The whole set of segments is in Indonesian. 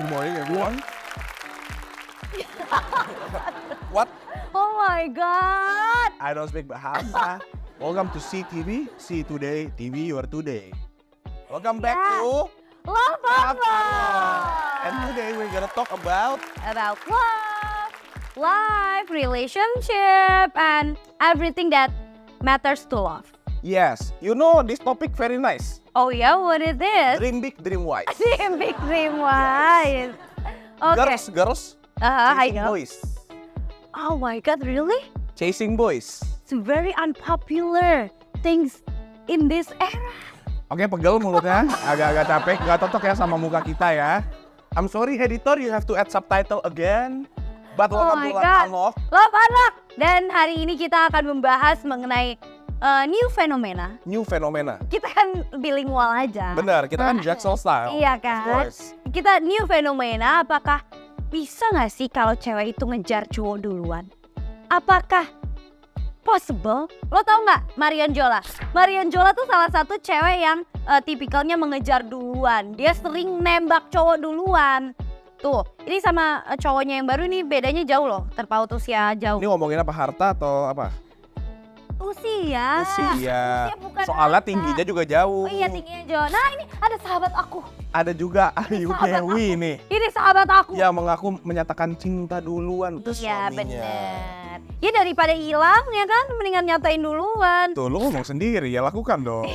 Good morning, everyone. What? Oh my god. I don't speak Bahasa. Welcome to CTV. See today, TV your today. Welcome back Yeah. to Love Love Love. And today we're gonna talk about About love, life, relationship, and everything that matters to love. yes. You know this topic very nice. Oh yeah, what is this? Dream big, dream wide. Dream big, dream wide. Okay. Girls, I chasing know. boys. Oh my god, really? Chasing boys. It's very unpopular things in this era. Oke, pegel mulutnya, agak-agak capek, nggak cocok ya sama muka kita ya. I'm sorry editor, you have to add subtitle again. But Oh welcome my to god. Love Unlock. Love Unlock. Dan hari ini kita akan membahas mengenai new fenomena. New fenomena. Kita kan bilingual aja. Benar, kita kan Jaxel style. Iya Of kan? course. Kita new fenomena, apakah bisa nggak sih kalau cewek itu ngejar cowok duluan? Apakah possible? Lo tau nggak Marian Jola? Marian Jola tuh salah satu cewek yang tipikalnya mengejar duluan. Dia sering nembak cowok duluan. Tuh, ini sama cowoknya yang baru nih bedanya jauh loh, terpaut usia jauh. Ini ngomongin apa, harta atau apa? Usia. Usia. bukan Soalnya harta. tingginya juga jauh. Oh iya, tingginya jauh. Nah ini ada sahabat aku. Ada juga Ayu Sahabat Dewi nih. Ini sahabat aku. Ya mengaku menyatakan cinta duluan ke Iya suaminya. bener. Ya daripada hilang ya kan, mendingan nyatain duluan. Tuh lu ngomong sendiri ya, lakukan dong.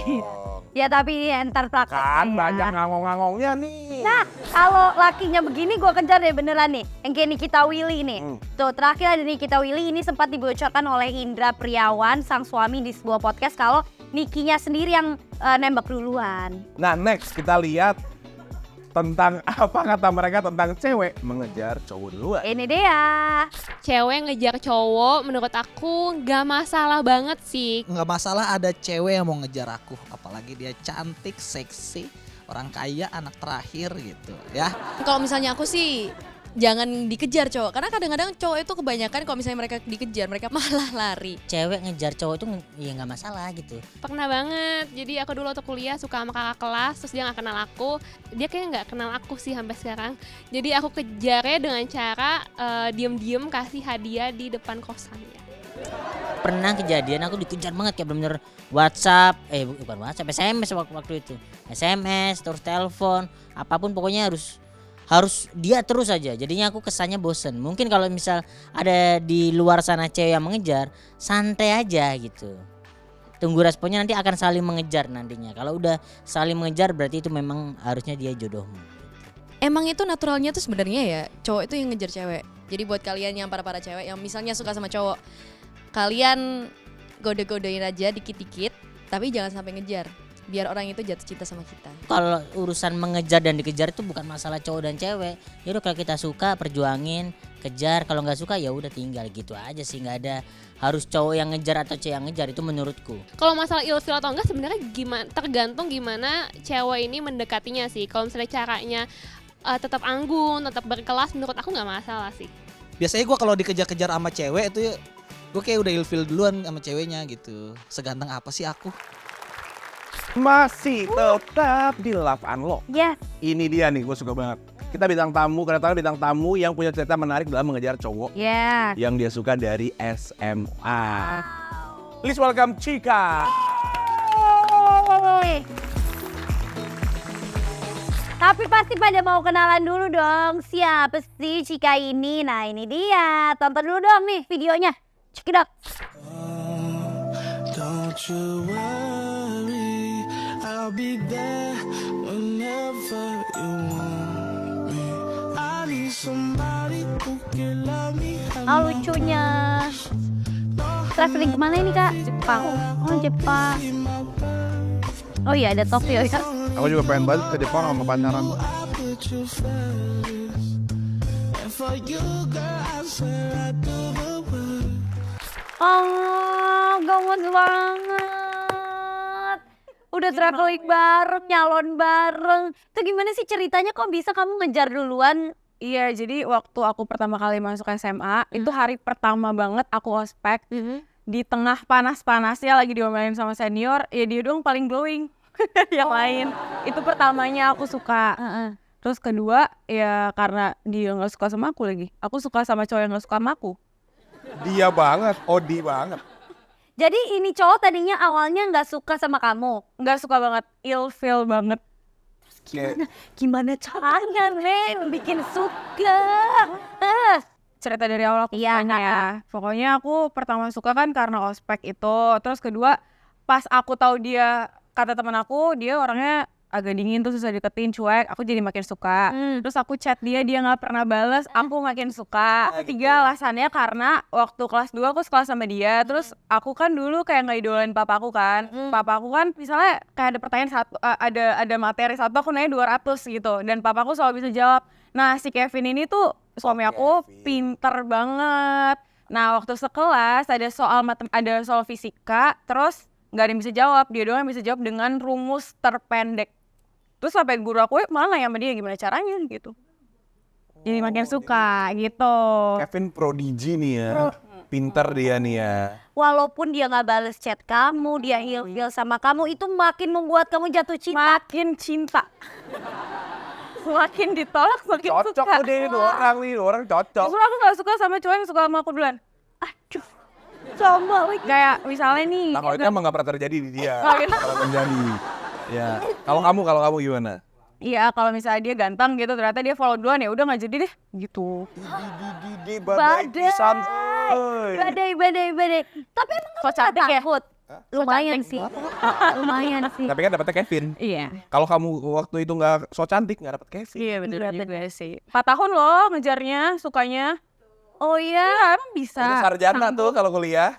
Ya tapi ntar praktek. Kan banyak ngangong-ngangongnya nih. Nah kalau lakinya begini gue kejar deh beneran nih. Yang kayak Nikita Willy nih. Tuh terakhir ada Nikita Willy, ini sempat dibocorkan oleh Indra Priawan, sang suami, di sebuah podcast kalau Nikinya sendiri yang nembak duluan. Nah next kita lihat tentang apa kata mereka tentang cewek mengejar cowok duluan. Ini dia. Cewek ngejar cowok menurut aku nggak masalah banget sih. Nggak masalah ada cewek yang mau ngejar aku, apalagi dia cantik, seksi, orang kaya, anak terakhir gitu ya. Kalau misalnya aku sih jangan dikejar cowok, karena kadang-kadang cowok itu kebanyakan kalau misalnya mereka dikejar mereka malah lari. Cewek ngejar cowok itu ya nggak masalah gitu. Pernah banget. Jadi aku dulu waktu kuliah suka sama kakak kelas, terus dia nggak kenal aku. Dia kayak nggak kenal aku sih sampai sekarang. Jadi aku kejarnya dengan cara diem-diem kasih hadiah di depan kosannya. Pernah kejadian aku dikejar banget kayak bener-bener WhatsApp, bukan WhatsApp, SMS waktu itu. SMS, terus telepon, apapun pokoknya harus dia terus aja. Jadinya aku kesannya bosen. Mungkin kalau misal ada di luar sana cewek yang mengejar, santai aja gitu. Tunggu responnya, nanti akan saling mengejar nantinya. Kalau udah saling mengejar berarti itu memang harusnya dia jodohmu. Emang itu naturalnya tuh sebenarnya ya cowok itu yang ngejar cewek. Jadi buat kalian yang para cewek yang misalnya suka sama cowok, kalian gode-godein aja dikit-dikit, tapi jangan sampai ngejar. Biar orang itu jatuh cinta sama kita. Kalau urusan mengejar dan dikejar itu bukan masalah cowok dan cewek. Ya udah kalau kita suka perjuangin, kejar. Kalau nggak suka ya udah tinggal gitu aja sih. Nggak ada harus cowok yang ngejar atau cewek yang ngejar, itu menurutku. Kalau masalah ilfil atau enggak sebenarnya gimana, tergantung gimana cewek ini mendekatinya sih. Kalau misalnya caranya tetap anggun, tetap berkelas, menurut aku nggak masalah sih. Biasanya gue kalau dikejar-kejar sama cewek itu gue kayak udah ilfil duluan sama ceweknya gitu. Seganteng apa sih aku? Masih tetap di Love Unlock. Yes. Ini dia nih, gue suka banget. Kita kedatangan bintang tamu yang punya cerita menarik dalam mengejar cowok Yes. yang dia suka dari SMA. Please welcome Chika. Tapi pasti pada mau kenalan dulu dong. Siapa sih Chika ini? Nah ini dia. Tonton dulu dong nih videonya. Check it out. Don't you worry, I'll be there whenever you want me. I need somebody who can love me. Oh lucunya. Traveling kemana ini kak? Jepang. Oh Jepang. Oh iya ada Tokyo ya. Aku juga pengen banget ke Jepang sama pacaran. I put you first, and for you, girl, I swear I do the world. Oh gemes banget. Udah traveling bareng, nyalon bareng. Itu gimana sih ceritanya, kok bisa kamu ngejar duluan? Iya, jadi waktu aku pertama kali masuk SMA, itu hari pertama banget aku ospek. Di tengah panas-panasnya lagi diomelin sama senior, ya dia doang paling glowing. Yang lain, itu pertamanya aku suka. Terus kedua ya karena dia nggak suka sama aku lagi. Aku suka sama cowok yang nggak suka sama aku. Dia banget, Odi banget. Jadi ini cowok tadinya awalnya nggak suka sama kamu. Nggak suka banget, ilfeel banget. Gimana caranya, Ren, bikin suka? Cerita dari awal aku tanya ya. Pokoknya aku pertama suka kan karena ospek itu. Terus kedua pas aku tahu dia, kata teman aku dia orangnya agak dingin tuh susah deketin, cuek, aku jadi makin suka. Terus aku chat dia nggak pernah balas, aku makin suka. Ketiga alasannya karena waktu kelas 2 aku sekelas sama dia. Terus aku kan dulu kayak nggak idolain papaku kan. Papaku kan misalnya kayak ada pertanyaan satu, ada materi satu aku nanya 200 gitu. Dan papaku selalu bisa jawab. Nah si Kevin ini tuh suami aku pinter banget. Nah waktu sekelas ada soal fisika, terus nggak ada yang bisa jawab, dia doang yang bisa jawab dengan rumus terpendek. Terus sampai guru aku malah nanya sama dia gimana caranya gitu. Jadi makin suka gitu. Kevin prodigy nih ya. Pinter dia nih ya. Walaupun dia nggak bales chat kamu, dia ilfeel sama kamu, itu makin membuat kamu jatuh cinta. Makin cinta. Semakin ditolak semakin Cocok suka. udah ini orang cocok. Justru aku gak suka sama cowok yang suka sama aku duluan. Aduh, sama lagi. Kayak misalnya nih. Nah kalau itu emang gak pernah terjadi di dia. Oh, gitu. Kalau menjadi. Ya. Kalau kamu gimana? Iya kalau misalnya dia ganteng gitu ternyata dia follow duluan ya udah gak jadi deh gitu. Di badai pisan. Badai. Tapi emang kamu Kok cantik ya? takut? Lumayan sih. Lumayan sih. Tapi kan dapetnya Kevin. Iya. Kalau kamu waktu itu gak so cantik gak dapet Kevin. Iya bener juga sih. 4 tahun loh ngejarnya, sukanya. Oh iya. Iya emang bisa. Udah sarjana tuh kalau kuliah.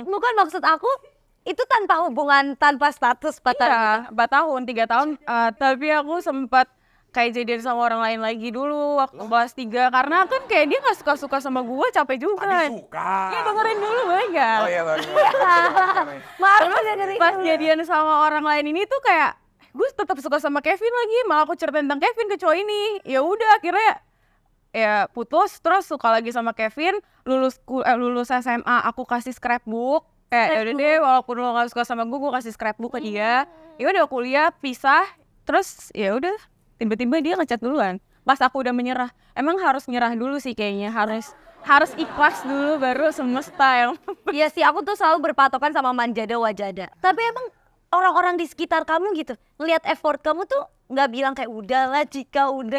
Bukan maksud aku itu tanpa hubungan, tanpa status pacaran. Iya, 4 tahun, 3 tahun. Tapi aku sempat kayak jadian sama orang lain lagi dulu waktu kelas 3. Karena kan kayak dia gak suka-suka sama gue, capek juga. Tadi suka. Ya dengerin dulu enggak. Oh iya sorry. Maaf dengerin. Pas jadian sama orang lain ini tuh kayak gue tetap suka sama Kevin lagi, malah aku cerita tentang Kevin ke cowok ini. Ya udah akhirnya ya putus, terus suka lagi sama Kevin. Lulus SMA aku kasih scrapbook. Ya udah deh, walaupun lo gak suka sama gue kasih scrapbook ke dia. Ya udah kuliah pisah, terus ya udah tiba-tiba dia ngechat duluan. Pas aku udah menyerah, emang harus nyerah dulu sih kayaknya, harus ikhlas dulu baru semesta yang. Iya sih, aku tuh selalu berpatokan sama manjada wajada. Tapi emang orang-orang di sekitar kamu gitu ngelihat effort kamu tuh nggak bilang kayak udahlah Cika udah.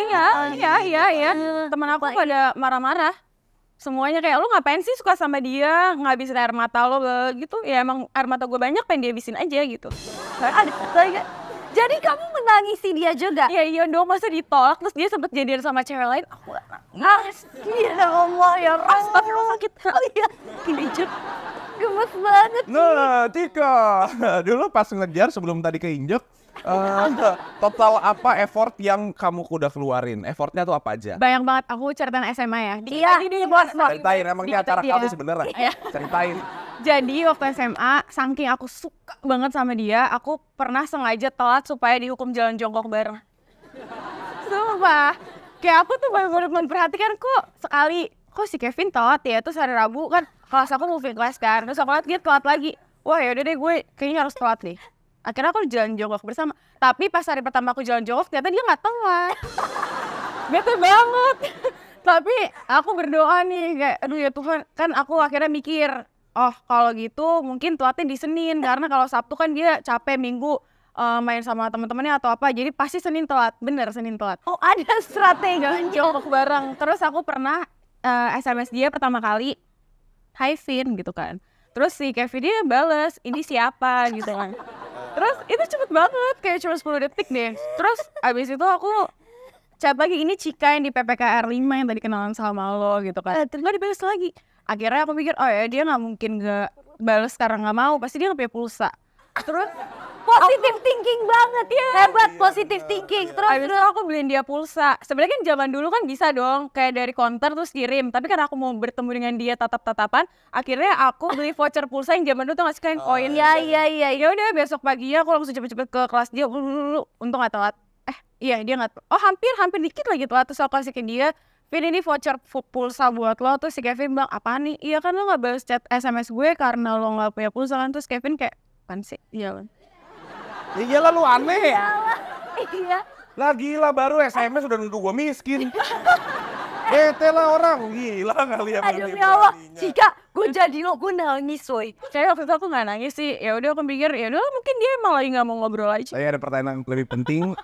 Iya. Teman aku pada marah-marah. Semuanya kayak, lu ngapain sih suka sama dia, ngabisin air mata lo gitu. Ya emang air mata gue banyak, pengen dia habisin aja gitu. Jadi kamu menangisi dia juga? Iya dong, masa ditolak terus dia sempet jadian sama cewek lain. Aku gak Astagfirullah ya Allah, sakit. Oh iya, keinjek. Gemes banget. Nah, Tika. Dulu pas ngejar sebelum tadi keinjek, total apa effort yang kamu udah keluarin? Effortnya tuh apa aja? banyak banget, aku ceritain SMA ya. Iya, bos. Ceritain, emang ini acara Iya. kamu sebenarnya. Ceritain. Jadi waktu SMA, saking aku suka banget sama dia, aku pernah sengaja telat supaya dihukum jalan jongkok bareng. Sumpah. Kayak aku tuh bener-bener memperhatikan kok si Kevin telat ya. Terus hari Rabu kan kelas aku moving class kan. Terus aku liat dia telat lagi. Wah yaudah deh gue kayaknya harus telat nih. Akhirnya aku jalan jongkok bersama. Tapi pas hari pertama aku jalan jongkok ternyata dia gak telat. Bete banget. Tapi aku berdoa nih kayak aduh ya Tuhan. Kan aku akhirnya mikir, oh kalau gitu mungkin telatnya di Senin. Karena kalau Sabtu kan dia capek, Minggu main sama teman-temannya atau apa. Jadi pasti Senin telat. Bener Senin telat. Oh ada strategi. Jalan jongkok bareng. Terus aku pernah SMS dia pertama kali, "Hi Vin," gitu kan. Terus si Kevin dia bales, "Ini siapa?" gitu kan. Terus itu cepet banget, kayak cuma 10 detik deh. Terus abis itu aku chat lagi, "Ini Cika yang di PPKR 5 yang tadi kenalan sama lo," gitu kan. Terus gak dibales lagi. Akhirnya aku mikir, oh ya dia gak mungkin gak bales karena gak mau, pasti dia gak punya pulsa. Terus Positive thinking banget ya. Hebat positive thinking. abis itu aku beliin dia pulsa. Sebenarnya kan zaman dulu kan bisa dong kayak dari konter terus kirim. Tapi karena aku mau bertemu dengan dia tatap-tatapan, akhirnya aku beli voucher pulsa yang zaman dulu tuh ngasih kain koin. Iya. Ya udah besok paginya aku langsung cepet-cepet ke kelas dia. Untung gak telat. Iya dia gak. Oh hampir dikit lagi telat. Terus aku kasih ke dia, "Vin ini voucher pulsa buat lo." Terus si Kevin bilang, "Apaan nih?" "Iya kan lo gak balas chat SMS gue karena lo gak punya pulsa kan." Terus Kevin kayak, "Apaan sih?" Iya kan. Ya iyalah lu aneh. Iya. Lah gila baru SMS udah nuduh gue miskin. Bete lah orang, gila kali ya. Aduh ya Allah, Cika, gue jadi lo, gue nangis woy. Kayak waktu itu aku nggak nangis sih. Ya udah aku pikir ya udah mungkin dia emang lagi nggak mau ngobrol aja. Saya ada pertanyaan yang lebih penting.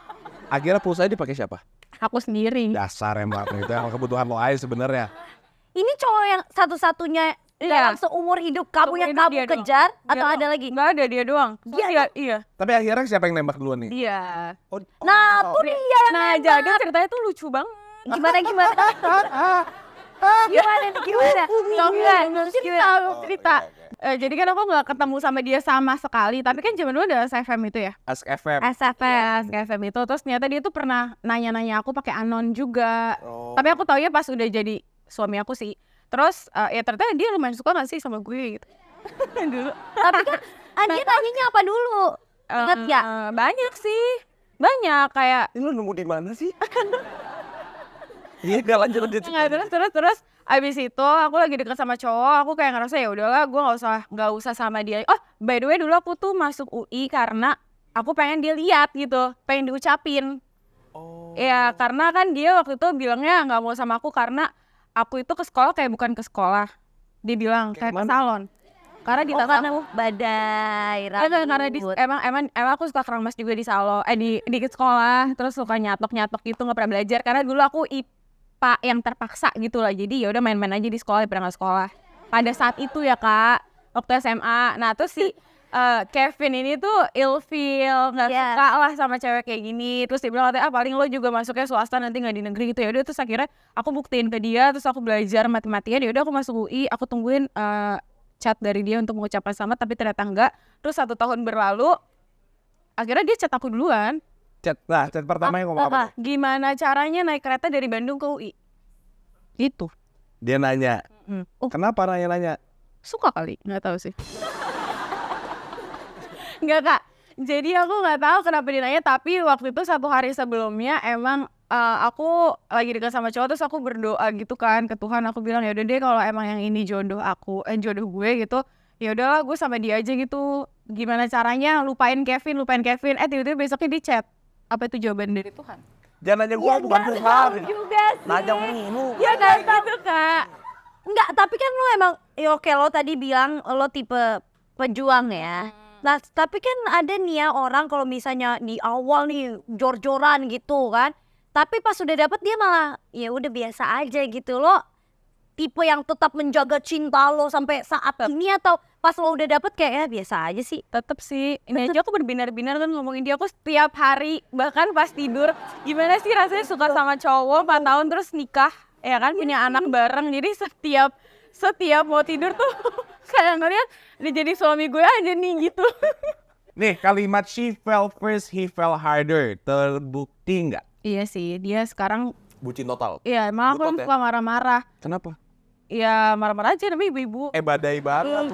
Akhirnya pulsa dipakai siapa? Aku sendiri. Dasar emang itu yang kebutuhan lo aja sebenarnya. Ini cowok yang satu-satunya dalam seumur hidup kamu Seumur yang hidup kamu dia doang. kejar Dia atau doang. ada lagi? Nggak ada, dia doang. Dia Iya. Tapi akhirnya siapa yang nembak duluan nih? Dia. Nah, tuh dia yang Nah, jadi ceritanya tuh lucu banget. gimana? Gimana? Cerita. Jadi kan aku nggak ketemu sama dia sama sekali. Tapi kan zaman dulu ada SFM itu ya. Ask FM. SFM. SFM itu. Terus ternyata dia tuh pernah nanya-nanya aku pakai anon juga. Oh. Tapi aku taunya pas udah jadi suami aku sih. Terus ya ternyata dia lumayan suka gak sih sama gue gitu. Dulu. Tapi kan dia nanyanya apa dulu? Ingat gak? Banyak sih. Banyak kayak Ini lu nemu di mana sih? Iya, gak lanjut. nggak, terus abis itu aku lagi deket sama cowok, aku kayak ngerasa ya udahlah gue nggak usah sama dia. Oh by the way dulu aku tuh masuk UI karena aku pengen dia lihat gitu, pengen diucapin. Ya karena kan dia waktu itu bilangnya nggak mau sama aku karena aku itu ke sekolah kayak bukan ke sekolah. Dia bilang kayak ke salon. Karena di Karena badai, karena rambut. emang aku suka keramas juga di salon, di sekolah, terus suka nyatok gitu nggak pernah belajar karena dulu aku IPA yang terpaksa gitu lah, jadi ya udah main-main aja di sekolah daripada nggak sekolah. Pada saat itu ya kak, waktu SMA, nah terus si Kevin ini tuh ilfeel, nggak suka lah sama cewek kayak gini, terus dia bilang katanya paling lo juga masuknya swasta nanti nggak di negeri gitu ya udah. Terus akhirnya aku buktiin ke dia, terus aku belajar mati-matian, ya udah aku masuk UI, aku tungguin chat dari dia untuk mengucapkan selamat tapi ternyata enggak. Terus 1 tahun berlalu akhirnya dia chat aku duluan. Chat pertama yang ngomong apa? Gimana caranya naik kereta dari Bandung ke UI? Gitu. Dia nanya. Kenapa nanya-nanya? Suka kali, nggak tahu sih. Nggak kak. Jadi aku nggak tahu kenapa dia nanya, tapi waktu itu 1 hari sebelumnya emang aku lagi dekat sama cowok, terus aku berdoa gitu kan ke Tuhan, aku bilang ya udah deh kalau emang yang ini jodoh jodoh gue gitu, ya udahlah gue sama dia aja gitu. Gimana caranya lupain Kevin, tiba-tiba besoknya di chat. Apa itu jawaban dari Tuhan? Jangan nanya gua, bukan Tuhan. juga sih. Nanya lu. Ya nggak gitu kak. Enggak, tapi kan lo emang ya oke, lo tadi bilang lo tipe pejuang ya. Nah, tapi kan ada nih ya orang kalau misalnya di awal nih jor-joran gitu kan. Tapi pas udah dapet dia malah ya udah biasa aja gitu. Lo tipe yang tetap menjaga cinta lo sampai saat ini atau pas lo udah dapet kayak ya biasa aja sih? Tetep sih, ini aja aku berbinar-binar kan ngomongin dia, aku setiap hari bahkan pas tidur gimana sih rasanya suka sama cowok 4 tahun terus nikah ya kan, punya anak bareng, jadi setiap mau tidur tuh kayak ngeliat dia jadi suami gue aja nih gitu. Nih kalimat she fell first, he fell harder. Terbukti nggak? Iya sih, dia sekarang Bucin total. iya emang aku Butot ya? suka marah-marah. Kenapa? Ya marah-marah aja namanya ibu-ibu. Badai banget.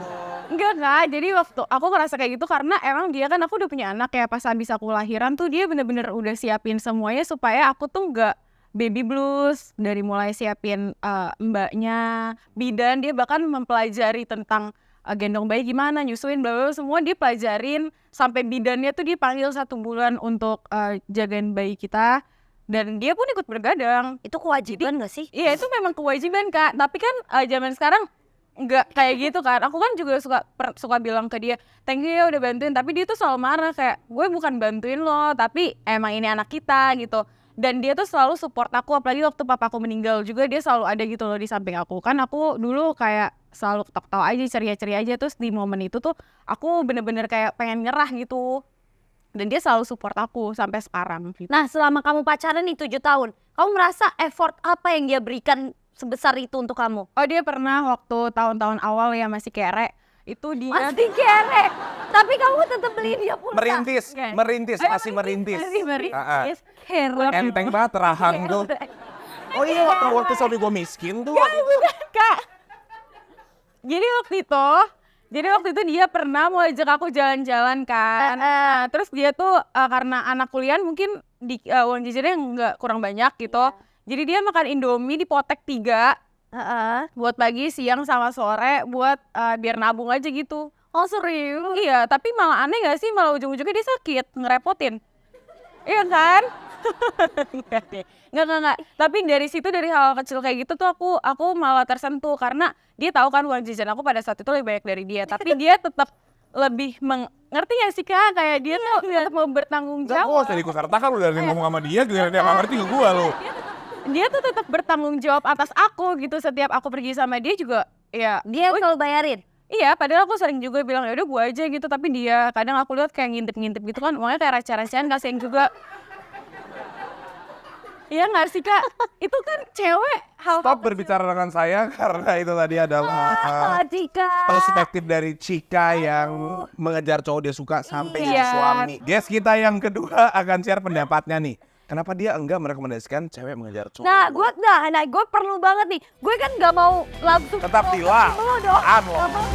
Enggak kak, jadi waktu aku ngerasa kayak gitu karena emang dia kan, aku udah punya anak ya, pas habis aku lahiran tuh dia bener-bener udah siapin semuanya supaya aku tuh nggak baby blues. Dari mulai siapin mbaknya, bidan, dia bahkan mempelajari tentang gendong bayi gimana, nyusuin, bla bla bla, semua dia pelajarin. Sampai bidannya tuh dipanggil 1 bulan untuk jagain bayi kita. Dan dia pun ikut bergadang. Itu kewajiban gak sih? Iya itu memang kewajiban kak, tapi kan zaman sekarang nggak kayak gitu kan. Aku kan juga suka bilang ke dia thank you ya udah bantuin, tapi dia tuh selalu marah kayak gue bukan bantuin lo, tapi emang ini anak kita gitu. Dan dia tuh selalu support aku, apalagi waktu papaku meninggal juga dia selalu ada gitu loh di samping aku. Kan aku dulu kayak selalu ketawa aja, ceria-ceria aja, terus di momen itu tuh aku bener-bener kayak pengen nyerah gitu. Dan dia selalu support aku sampai sekarang gitu. Nah, selama kamu pacaran nih 7 tahun, kamu merasa effort apa yang dia berikan sebesar itu untuk kamu? Oh dia pernah waktu tahun-tahun awal ya masih kere, itu dia Masih kere, tapi kamu tetap beliin dia pulsa. Merintis, Oke. merintis, masih merintis. masih merintis. Kere. Enteng banget rahang tuh. Oh iya, waktu suami gue miskin tuh. Kak. Jadi waktu itu dia pernah mau ajak aku jalan-jalan kan. Nah, terus dia tuh karena anak kuliah mungkin di uang jajannya nggak kurang banyak gitu. Jadi dia makan Indomie di potek 3 buat pagi, siang, sama sore buat biar nabung aja gitu. Oh serius? Iya, tapi malah aneh gak sih, malah ujung-ujungnya dia sakit, ngerepotin. Iya kan? Enggak. Tapi dari situ, dari hal kecil kayak gitu tuh aku malah tersentuh karena dia tahu kan uang jajan aku pada saat itu lebih banyak dari dia. Tapi dia tetap lebih ngerti gak sih Kak? Kayak dia tuh tetap mau bertanggung Enggak, jawab. gua usah ikut serta kan udah ada yang ngomong sama dia, giliran dia nggak ngerti ke gua lo. Dia tuh tetap bertanggung jawab atas aku gitu. Setiap aku pergi sama dia juga ya Dia selalu bayarin. iya, padahal aku sering juga bilang ya udah gua aja gitu, tapi dia kadang aku lihat kayak ngintip-ngintip gitu kan, uangnya kayak receh-recehan, kasihan juga. Iya nggak sih Kak? Itu kan cewek hal Stop berbicara dengan saya karena itu tadi adalah Cika. perspektif dari Cika yang mengejar cowok dia suka sampai jadi Iya. suami. Guys, kita yang kedua akan share pendapatnya nih. Kenapa dia enggak merekomendasikan cewek mengejar cowok? Nah, gue perlu banget nih. Gue kan nggak mau langsung Tetap dilah. Lo dong. Tahan lo. Nggak mau.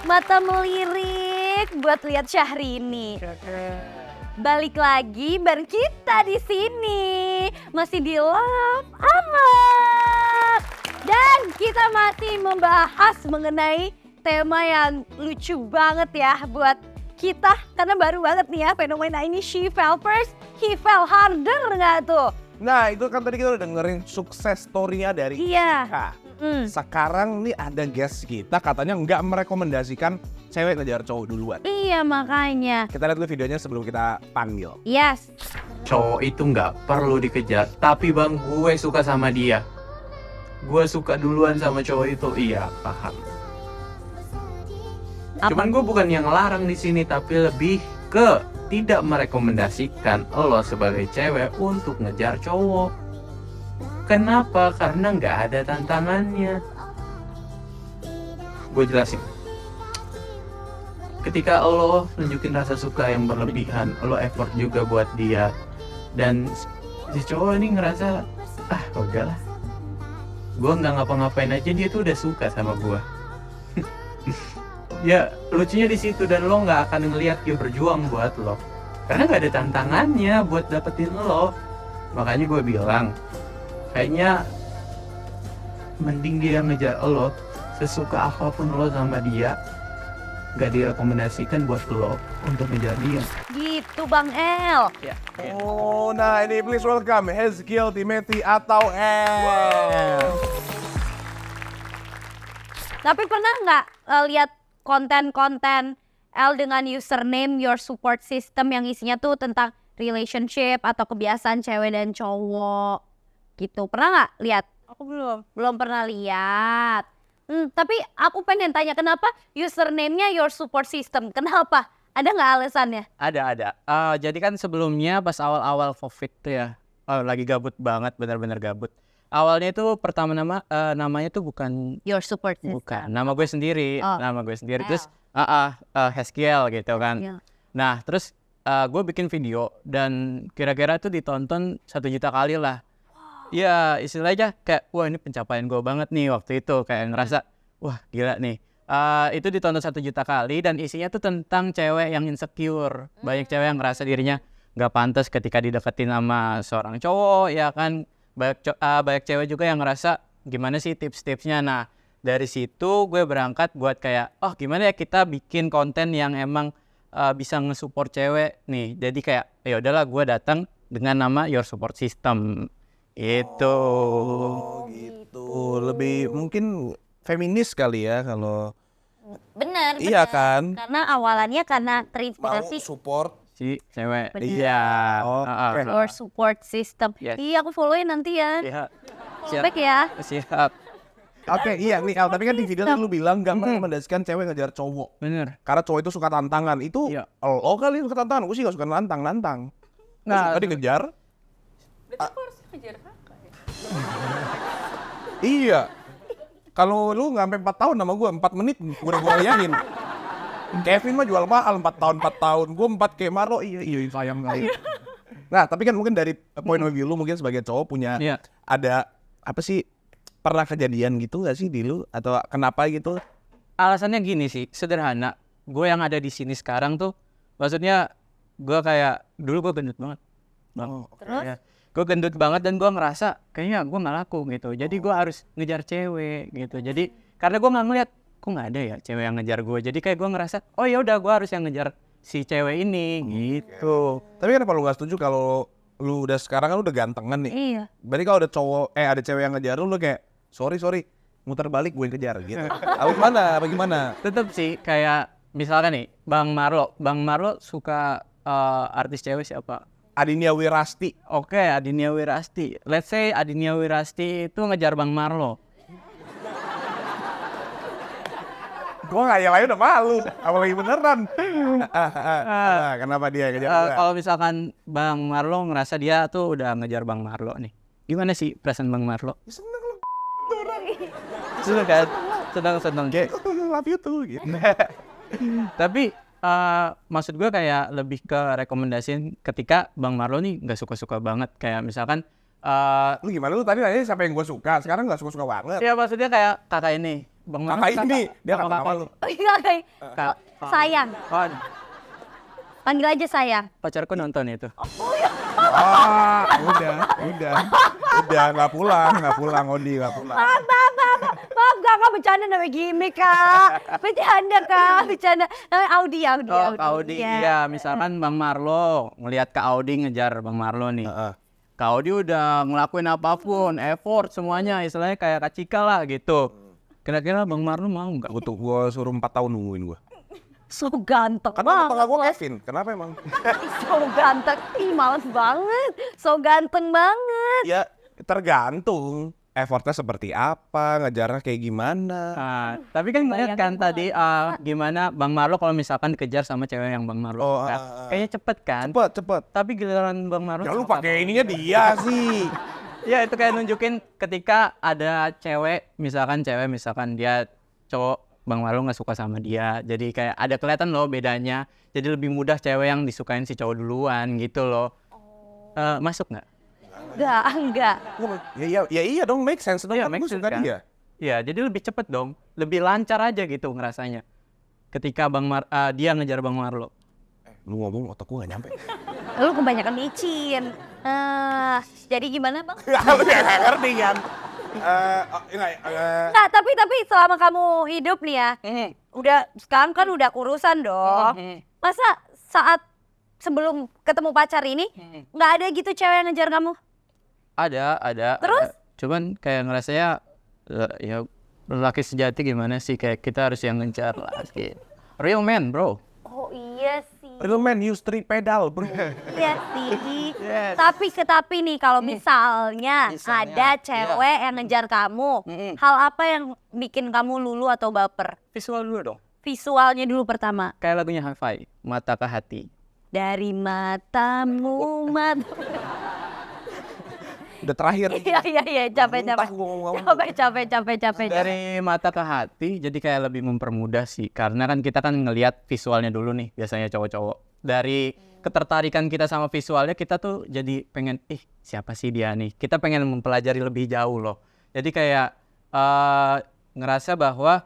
Mata melirik buat lihat Syahrini. Balik lagi bareng kita di sini. Masih di Love Amat. Dan kita masih membahas mengenai tema yang lucu banget ya buat kita. Karena baru banget nih ya fenomena ini. She fell first, he fell harder nggak tuh? Nah, itu kan tadi kita udah dengerin sukses story-nya dari Iya. Cika. Mm. Sekarang nih ada guest kita katanya nggak merekomendasikan cewek ngejar cowok duluan. Iya makanya. Kita lihat dulu videonya sebelum kita panggil. Yes. Cowok itu nggak perlu dikejar, tapi bang gue suka sama dia. Gue suka duluan sama cowok itu, iya paham. Cuman gue bukan yang larang di sini, tapi lebih ke tidak merekomendasikan lo sebagai cewek untuk ngejar cowok. Kenapa? Karena nggak ada tantangannya. Gue jelasin. Ketika lo nunjukin rasa suka yang berlebihan, lo effort juga buat dia, dan si cowok ini ngerasa udahlah, gue nggak ngapa-ngapain aja dia tuh udah suka sama gue. Ya lucunya di situ, dan lo nggak akan ngelihat dia berjuang buat lo karena nggak ada tantangannya buat dapetin lo. Makanya gue bilang kayaknya mending dia ngejar lo, sesuka apapun lo sama dia, nggak direkomendasikan buat lo untuk ngejar dia. Gitu Bang El. Oh, nah ini please welcome Hezkiel Timothy atau El. Tapi pernah nggak lihat konten-konten El dengan username Your Support System yang isinya tuh tentang relationship atau kebiasaan cewek dan cowok gitu? Pernah nggak lihat? aku belum. Belum pernah lihat. Tapi aku pengen tanya kenapa username-nya Your Support System? Kenapa? Ada nggak alasannya? Ada. Jadi kan sebelumnya pas awal-awal COVID tuh ya, lagi gabut banget, benar-benar gabut. Awalnya itu pertama namanya tuh bukan Your Support System. bukan nama gue sendiri, Oh. Terus Hezkiel gitu kan. Iya. Nah terus gue bikin video dan kira-kira tuh ditonton 1 juta kali lah. Ya istilahnya kayak wah ini pencapaian gue banget nih waktu itu, kayak ngerasa wah gila nih. Itu ditonton 1 juta kali dan isinya tuh tentang cewek yang insecure. Banyak cewek yang ngerasa dirinya nggak pantas ketika dideketin sama seorang cowok, ya kan. Banyak cewek juga yang ngerasa gimana sih tips-tipsnya. Nah dari situ gue berangkat buat kayak gimana ya kita bikin konten yang emang bisa nge-support cewek nih. Jadi kayak ya udahlah gue datang dengan nama Your Support System itu. Oh gitu. Lebih mungkin feminis kali ya kalau Bener. iya kan. Karena awalannya karena Mau terinspirasi support. Si cewek. Bener. Iya. Oke. Your Support System. Yes. Iya aku follow-in nanti ya. Iya. Baik ya. Siap. Oke, iya nih Al, tapi kan di video lu bilang gak merekomendasikan cewek ngejar cowok. Bener. Karena cowok itu suka tantangan. Itu Iya. lo kali suka tantangan, gue sih gak suka nantang. Nah, suka dikejar. Berarti aku harus ngejar kakak ya? Iya. Kalau lu nggak sampai 4 tahun sama gue, 4 menit gue udah goyahin. Kevin mah jual mahal 4 tahun. Gue 4 kayak Marlo, iya sayang kali. Nah, tapi kan mungkin dari point of view lu mungkin sebagai cowok punya Iya. ada apa sih, pernah kejadian gitu gak sih di lu? Atau kenapa gitu? alasannya gini sih, sederhana. Gue yang ada di sini sekarang tuh, maksudnya gue kayak dulu gue gendut banget. Oh, Terus? Ya. Gue gendut banget dan gue ngerasa kayaknya gue nggak laku gitu. Jadi gue harus ngejar cewek gitu. Jadi karena gue nggak ngeliat kok nggak ada ya cewek yang ngejar gue. Jadi kayak gue ngerasa, oh ya udah gue harus yang ngejar si cewek ini gitu. Tapi kenapa lu nggak setuju kalau lu udah sekarang kan udah gantengan nih? Iya. Berarti kalau ada cewek yang ngejar lu kayak sorry muter balik gue yang kejar gitu. Apa gimana? Tetep sih kayak misalkan nih Bang Marlo suka artis cewek siapa? Adinia Wirasti. Oke, Adinia Wirasti. Let's say Adinia Wirasti itu ngejar Bang Marlo. Gue nggak nyalain udah malu, apalagi beneran. Kenapa dia kejar gua? Kalau misalkan Bang Marlo ngerasa dia tuh udah ngejar Bang Marlo nih, gimana sih perasaan Bang Marlo? Seneng lu. Seneng kan? Seneng kayak Love you too gitu. tapi maksud gue kayak lebih ke rekomendasiin ketika Bang Marlo nih nggak suka-suka banget, kayak misalkan Lu gimana, lu tadi nanya siapa yang gue suka, sekarang nggak suka-suka banget. ya maksudnya kayak kakak ini Bang Marlo Kakak ini, dia kakak apa lu? Oh iya, kayak sayang. Oh, Panggil aja sayang. pacarku nonton itu. Udah nggak pulang Odi, nggak pulang. Maaf kakak bercanda namanya gimmick kak. Bercanda namanya Audi. Oh, Kak Audi, iya. Misalkan Bang Marlo ngelihat Kak Audi ngejar Bang Marlo nih. Kak Audi udah ngelakuin apapun, effort semuanya, istilahnya kayak Kak Cika lah gitu. Kira-kira Bang Marlo mau nggak? Gue suruh 4 tahun nungguin gue. So ganteng Kenapa banget. gue Kevin? Kenapa emang? So ganteng. Ih males banget. So ganteng banget. Ya tergantung effortnya seperti apa, ngejarnya kayak gimana. Tapi kan ngeliat kan tadi gimana Bang Marlo kalau misalkan dikejar sama cewek yang Bang Marlo kan. Kayaknya cepet kan? Cepet. Tapi giliran Bang Marlo. Ya lu pakai ininya dia sih. Ya itu kayak nunjukin ketika ada cewek misalkan dia cowok, Bang Marlo nggak suka sama dia, jadi kayak ada kelihatan loh bedanya, jadi lebih mudah cewek yang disukain si cowok duluan gitu loh. Masuk nggak? Enggak. Ya iya dong, make sense dong, Iya, kan make gue sense suka kan? dia. Ya jadi lebih cepet dong, lebih lancar aja gitu ngerasanya ketika dia ngejar Bang Marlo. Lu ngomong otak gue gak nyampe. Lu kebanyakan micin. Jadi gimana bang? Lu ya gak ngerti kan? Nggak, tapi selama kamu hidup nih ya, udah sekarang kan udah kurusan dong. Masa saat sebelum ketemu pacar ini nggak ada gitu cewek yang ngejar kamu? Ada. Terus? Cuman kayak ngerasanya ya lelaki sejati gimana sih, kayak kita harus yang ngejar lagi. Real man, bro. Oh iya sih. Real man use 3 pedal, bro. Iya sih. Tapi nih kalau misalnya ada cewek yang ngejar kamu, hal apa yang bikin kamu lulu atau baper? Visual dulu dong. Visualnya dulu pertama. Kayak lagunya Hi-Fi, Mata ke Hati. Dari matamu, Udah terakhir. Iya, capek. Dari mata ke hati, jadi kayak lebih mempermudah sih. Karena kan kita kan ngelihat visualnya dulu nih, biasanya cowok-cowok. Dari ketertarikan kita sama visualnya, kita tuh jadi pengen, siapa sih dia nih? Kita pengen mempelajari lebih jauh loh. Jadi kayak ngerasa bahwa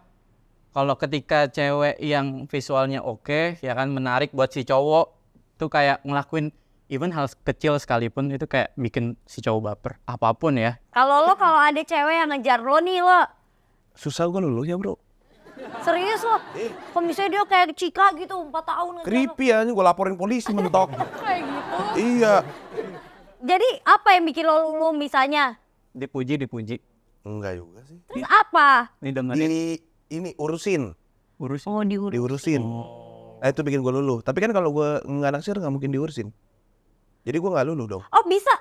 kalau ketika cewek yang visualnya oke, ya kan menarik buat si cowok, tuh kayak ngelakuin even hal kecil sekalipun itu kayak bikin si cowok baper, apapun ya. Kalau ada cewek yang ngejar lo nih lo, Susah gue lulus ya bro. serius lo? Kok misalnya dia kayak Cika gitu 4 tahun ngejar lo? Creepy ya, gue laporin polisi mentok. Kayak gitu. Iya. Jadi apa yang bikin lo lulu misalnya? Dipuji. Enggak juga sih. Terus apa? Ini dengerin. Ini urusin. Oh Diurusin. Nah itu bikin gue luluh. Tapi kan kalau gue nggak naksir nggak mungkin diurusin. Jadi gue nggak luluh dong. Oh bisa.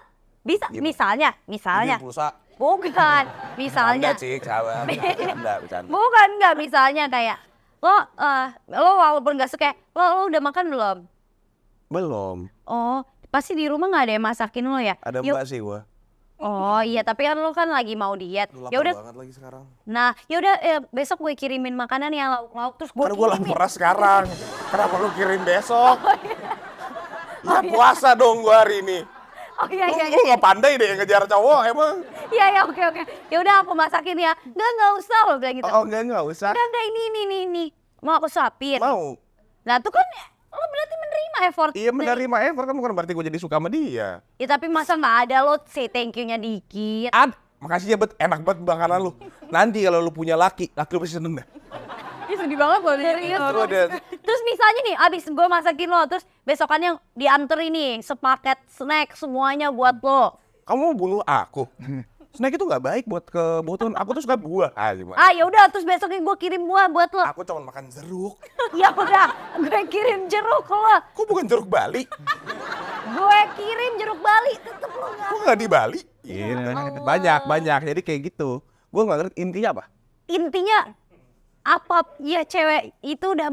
Gimana? Misalnya. Pulsa. Bukan. Misalnya. Cik, sabar. Bercanda. Bukan nggak misalnya kayak lo walaupun nggak suka, lo udah makan belum? Belum. Oh pasti di rumah nggak ada yang masakin lo ya? Ada mbak sih gue. Oh iya, tapi kan lo kan lagi mau diet. Ya udah. Banget lagi sekarang. Nah, ya udah besok gue kirimin makanan yang lauk-lauk terus gue Karena gue lapar sekarang. Kenapa lu kirim besok? Ya puasa dong gue hari ini. Oh iya. Lu nggak pandai deh ngejar cowok emang. Iya, oke. Ya udah aku masakin ya. Enggak usah lo bilang gitu. Oh enggak usah. Enggak ini. Mau aku suapin. Mau. Nah, tuh kan lo berarti menerima effort. Iya menerima effort kan bukan berarti gue jadi suka sama dia. Ya tapi masa nggak ada lo say thank you-nya dikit. Makasih ya enak banget makanan lu. Nanti kalau lu punya laki lu pasti seneng dah. sedih banget loh. Serius? Udah. Terus misalnya nih, abis gue masakin lo, terus besokannya dianter ini sepaket snack semuanya buat lo. Kamu mau bunuh aku? Snack itu nggak baik buat kebutuhan. Aku tuh suka buah. Gimana? Ah ya udah, terus besoknya gue kirim buah buat lo. Aku cuma makan jeruk. Ya udah, gue kirim jeruk ke lo. Kok bukan jeruk Bali? Gue kirim jeruk Bali, tetep lo nggak. Kok nggak di Bali? Iya, banyak. Jadi kayak gitu. Gue nggak ngerti intinya apa. Intinya apa ya, cewek itu udah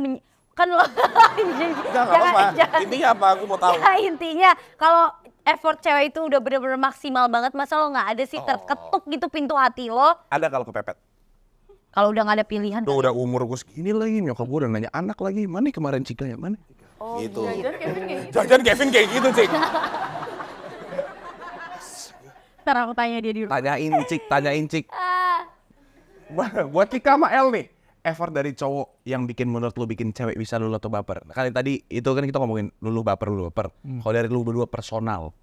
kan lo Nggak apa-apa. Intinya apa? Aku mau tahu. Ya, intinya kalau effort cewek itu udah bener-bener maksimal banget, masa lo nggak ada sih terketuk gitu pintu hati lo? Ada kalau kepepet. Kalau udah nggak ada pilihan. Udah umur gue segini lagi, nyokap gue udah nanya anak lagi. Mana nih kemarin Cika ya, mana? Gitu. Jangan Kevin kayak gitu, Cik. Ntar aku tanya dia di rumah. Tanyain Cik. Buat Cika sama El nih, effort dari cowok yang bikin menurut lu bikin cewek bisa luluh atau baper. Nah, kali tadi itu kan kita ngomongin luluh baper. Kalau dari lu berdua personal.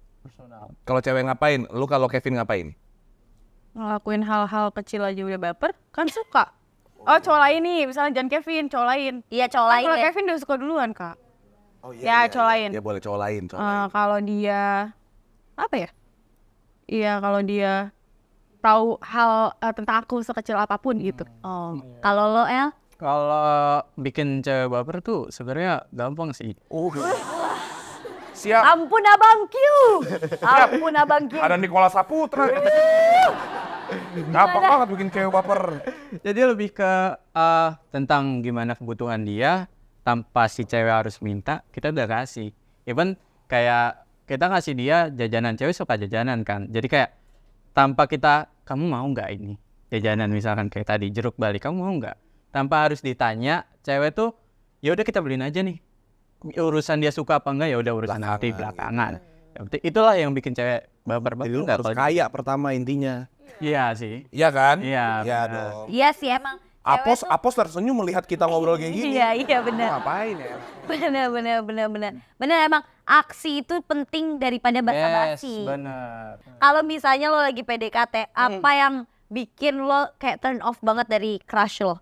Kalau cewek ngapain? Lu kalau Kevin ngapain? Ngelakuin hal-hal kecil aja udah baper, kan suka. Oh, cowok lain nih, misalnya jangan Kevin, cowok lain. Iya, cowok Kan lain kalau deh. Kevin udah suka duluan, Kak. Oh Ya, cowok lain. Ya boleh cowok lain. Kalau dia apa ya? Iya, kalau dia tahu hal tentang aku sekecil apapun gitu. Oh, kalau lo El? Kalau bikin cewek baper tuh sebenarnya gampang sih. Siap. Ampun Abang Q. Ampun Abang Q. Ada Nikola Saputra. Gampang banget bikin cewek baper. Jadi lebih ke tentang gimana kebutuhan dia tanpa si cewek harus minta, kita udah kasih. Even kayak kita ngasih dia jajanan, cewek suka jajanan kan. Jadi kayak tanpa kita, kamu mau nggak ini jajanan, misalkan kayak tadi jeruk Bali, kamu mau nggak? Tanpa harus ditanya, cewek tuh ya udah kita beliin aja nih. Urusan dia suka apa enggak ya udah urusan nanti belakangan. Itulah yang bikin cewek baper banget. Jadi lu harus kaya pertama intinya. Iya sih. Iya kan? Iya. Iya benar. dong. Iya sih emang. Apos tersenyum melihat kita ngobrol kayak gini. Iya benar. Ngapain ya? Bener emang aksi itu penting daripada basa-basi. Benar. Kalau misalnya lo lagi PDKT, apa yang bikin lo kayak turn off banget dari crush lo?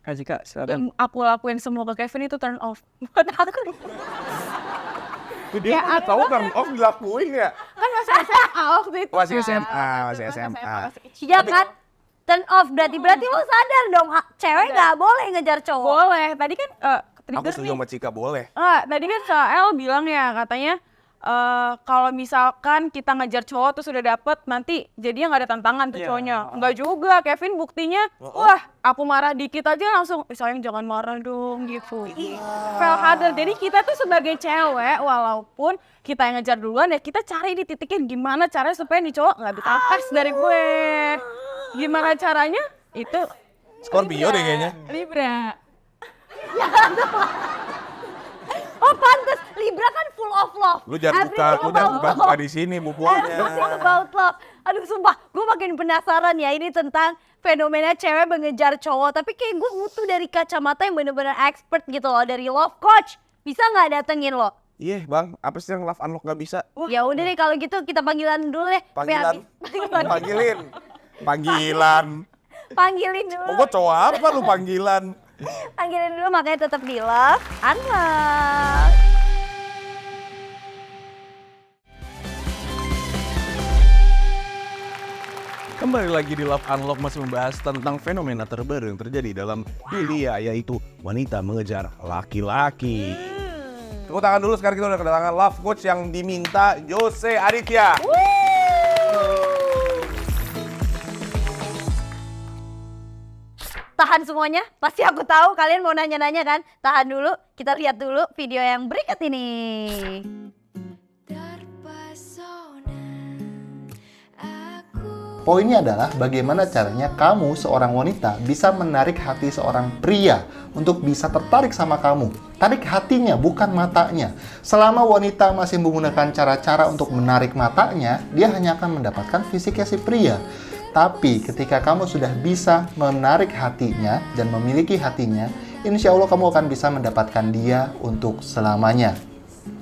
Kak Cika, silakan. Aku lakuin semua ke Kevin itu turn off. Buat aku. Tuh dia ya, tahu turn off dilakuin ya? Kan masih SMA waktu itu. Masih SMA. Iya kan? Turn off berarti lo sadar dong, cewek nggak boleh ngejar cowok. Boleh. Tadi kan Aku trigger setuju nih. sama Cika, boleh. Tadi kan Sael bilang ya, katanya kalau misalkan kita ngejar cowok tuh sudah dapet, nanti jadinya nggak ada tantangan tuh cowoknya. Enggak juga, Kevin buktinya, wah aku marah dikit aja langsung, sayang jangan marah dong gitu. Feel harder. Jadi kita tuh sebagai cewek, walaupun kita yang ngejar duluan ya, kita cari di titiknya gimana caranya supaya nih cowok nggak bisa lepas dari gue. Gimana caranya? Itu Scorpio deh kayaknya. Libra. Oh pantes, Libra kan full of love. Lu jangan buka di sini bukunya. Everything about love. Aduh sumpah, gue makin penasaran ya ini tentang fenomena cewek mengejar cowok. Tapi kayak gue butuh dari kacamata yang bener-bener expert gitu loh, dari love coach. Bisa nggak datengin lo? Iya bang, apa sih yang love unlock gak bisa? Ya udah deh kalau gitu kita panggilan dulu deh. Panggilin dulu. Pokok cowok apa lu panggilan? Panggilin dulu, makanya tetap di Love Unlock. Kembali lagi di Love Unlock masih membahas tentang fenomena terbaru yang terjadi dalam dunia, yaitu wanita mengejar laki-laki. Tepuk tangan dulu, sekarang kita udah kedatangan love coach yang diminta, Jose Aditya. Tahan semuanya, pasti aku tahu kalian mau nanya-nanya kan? Tahan dulu, kita lihat dulu video yang berikut ini. Poinnya adalah bagaimana caranya kamu seorang wanita bisa menarik hati seorang pria untuk bisa tertarik sama kamu. Tarik hatinya, bukan matanya. Selama wanita masih menggunakan cara-cara untuk menarik matanya, dia hanya akan mendapatkan fisiknya si pria. Tapi ketika kamu sudah bisa menarik hatinya dan memiliki hatinya, insya Allah kamu akan bisa mendapatkan dia untuk selamanya.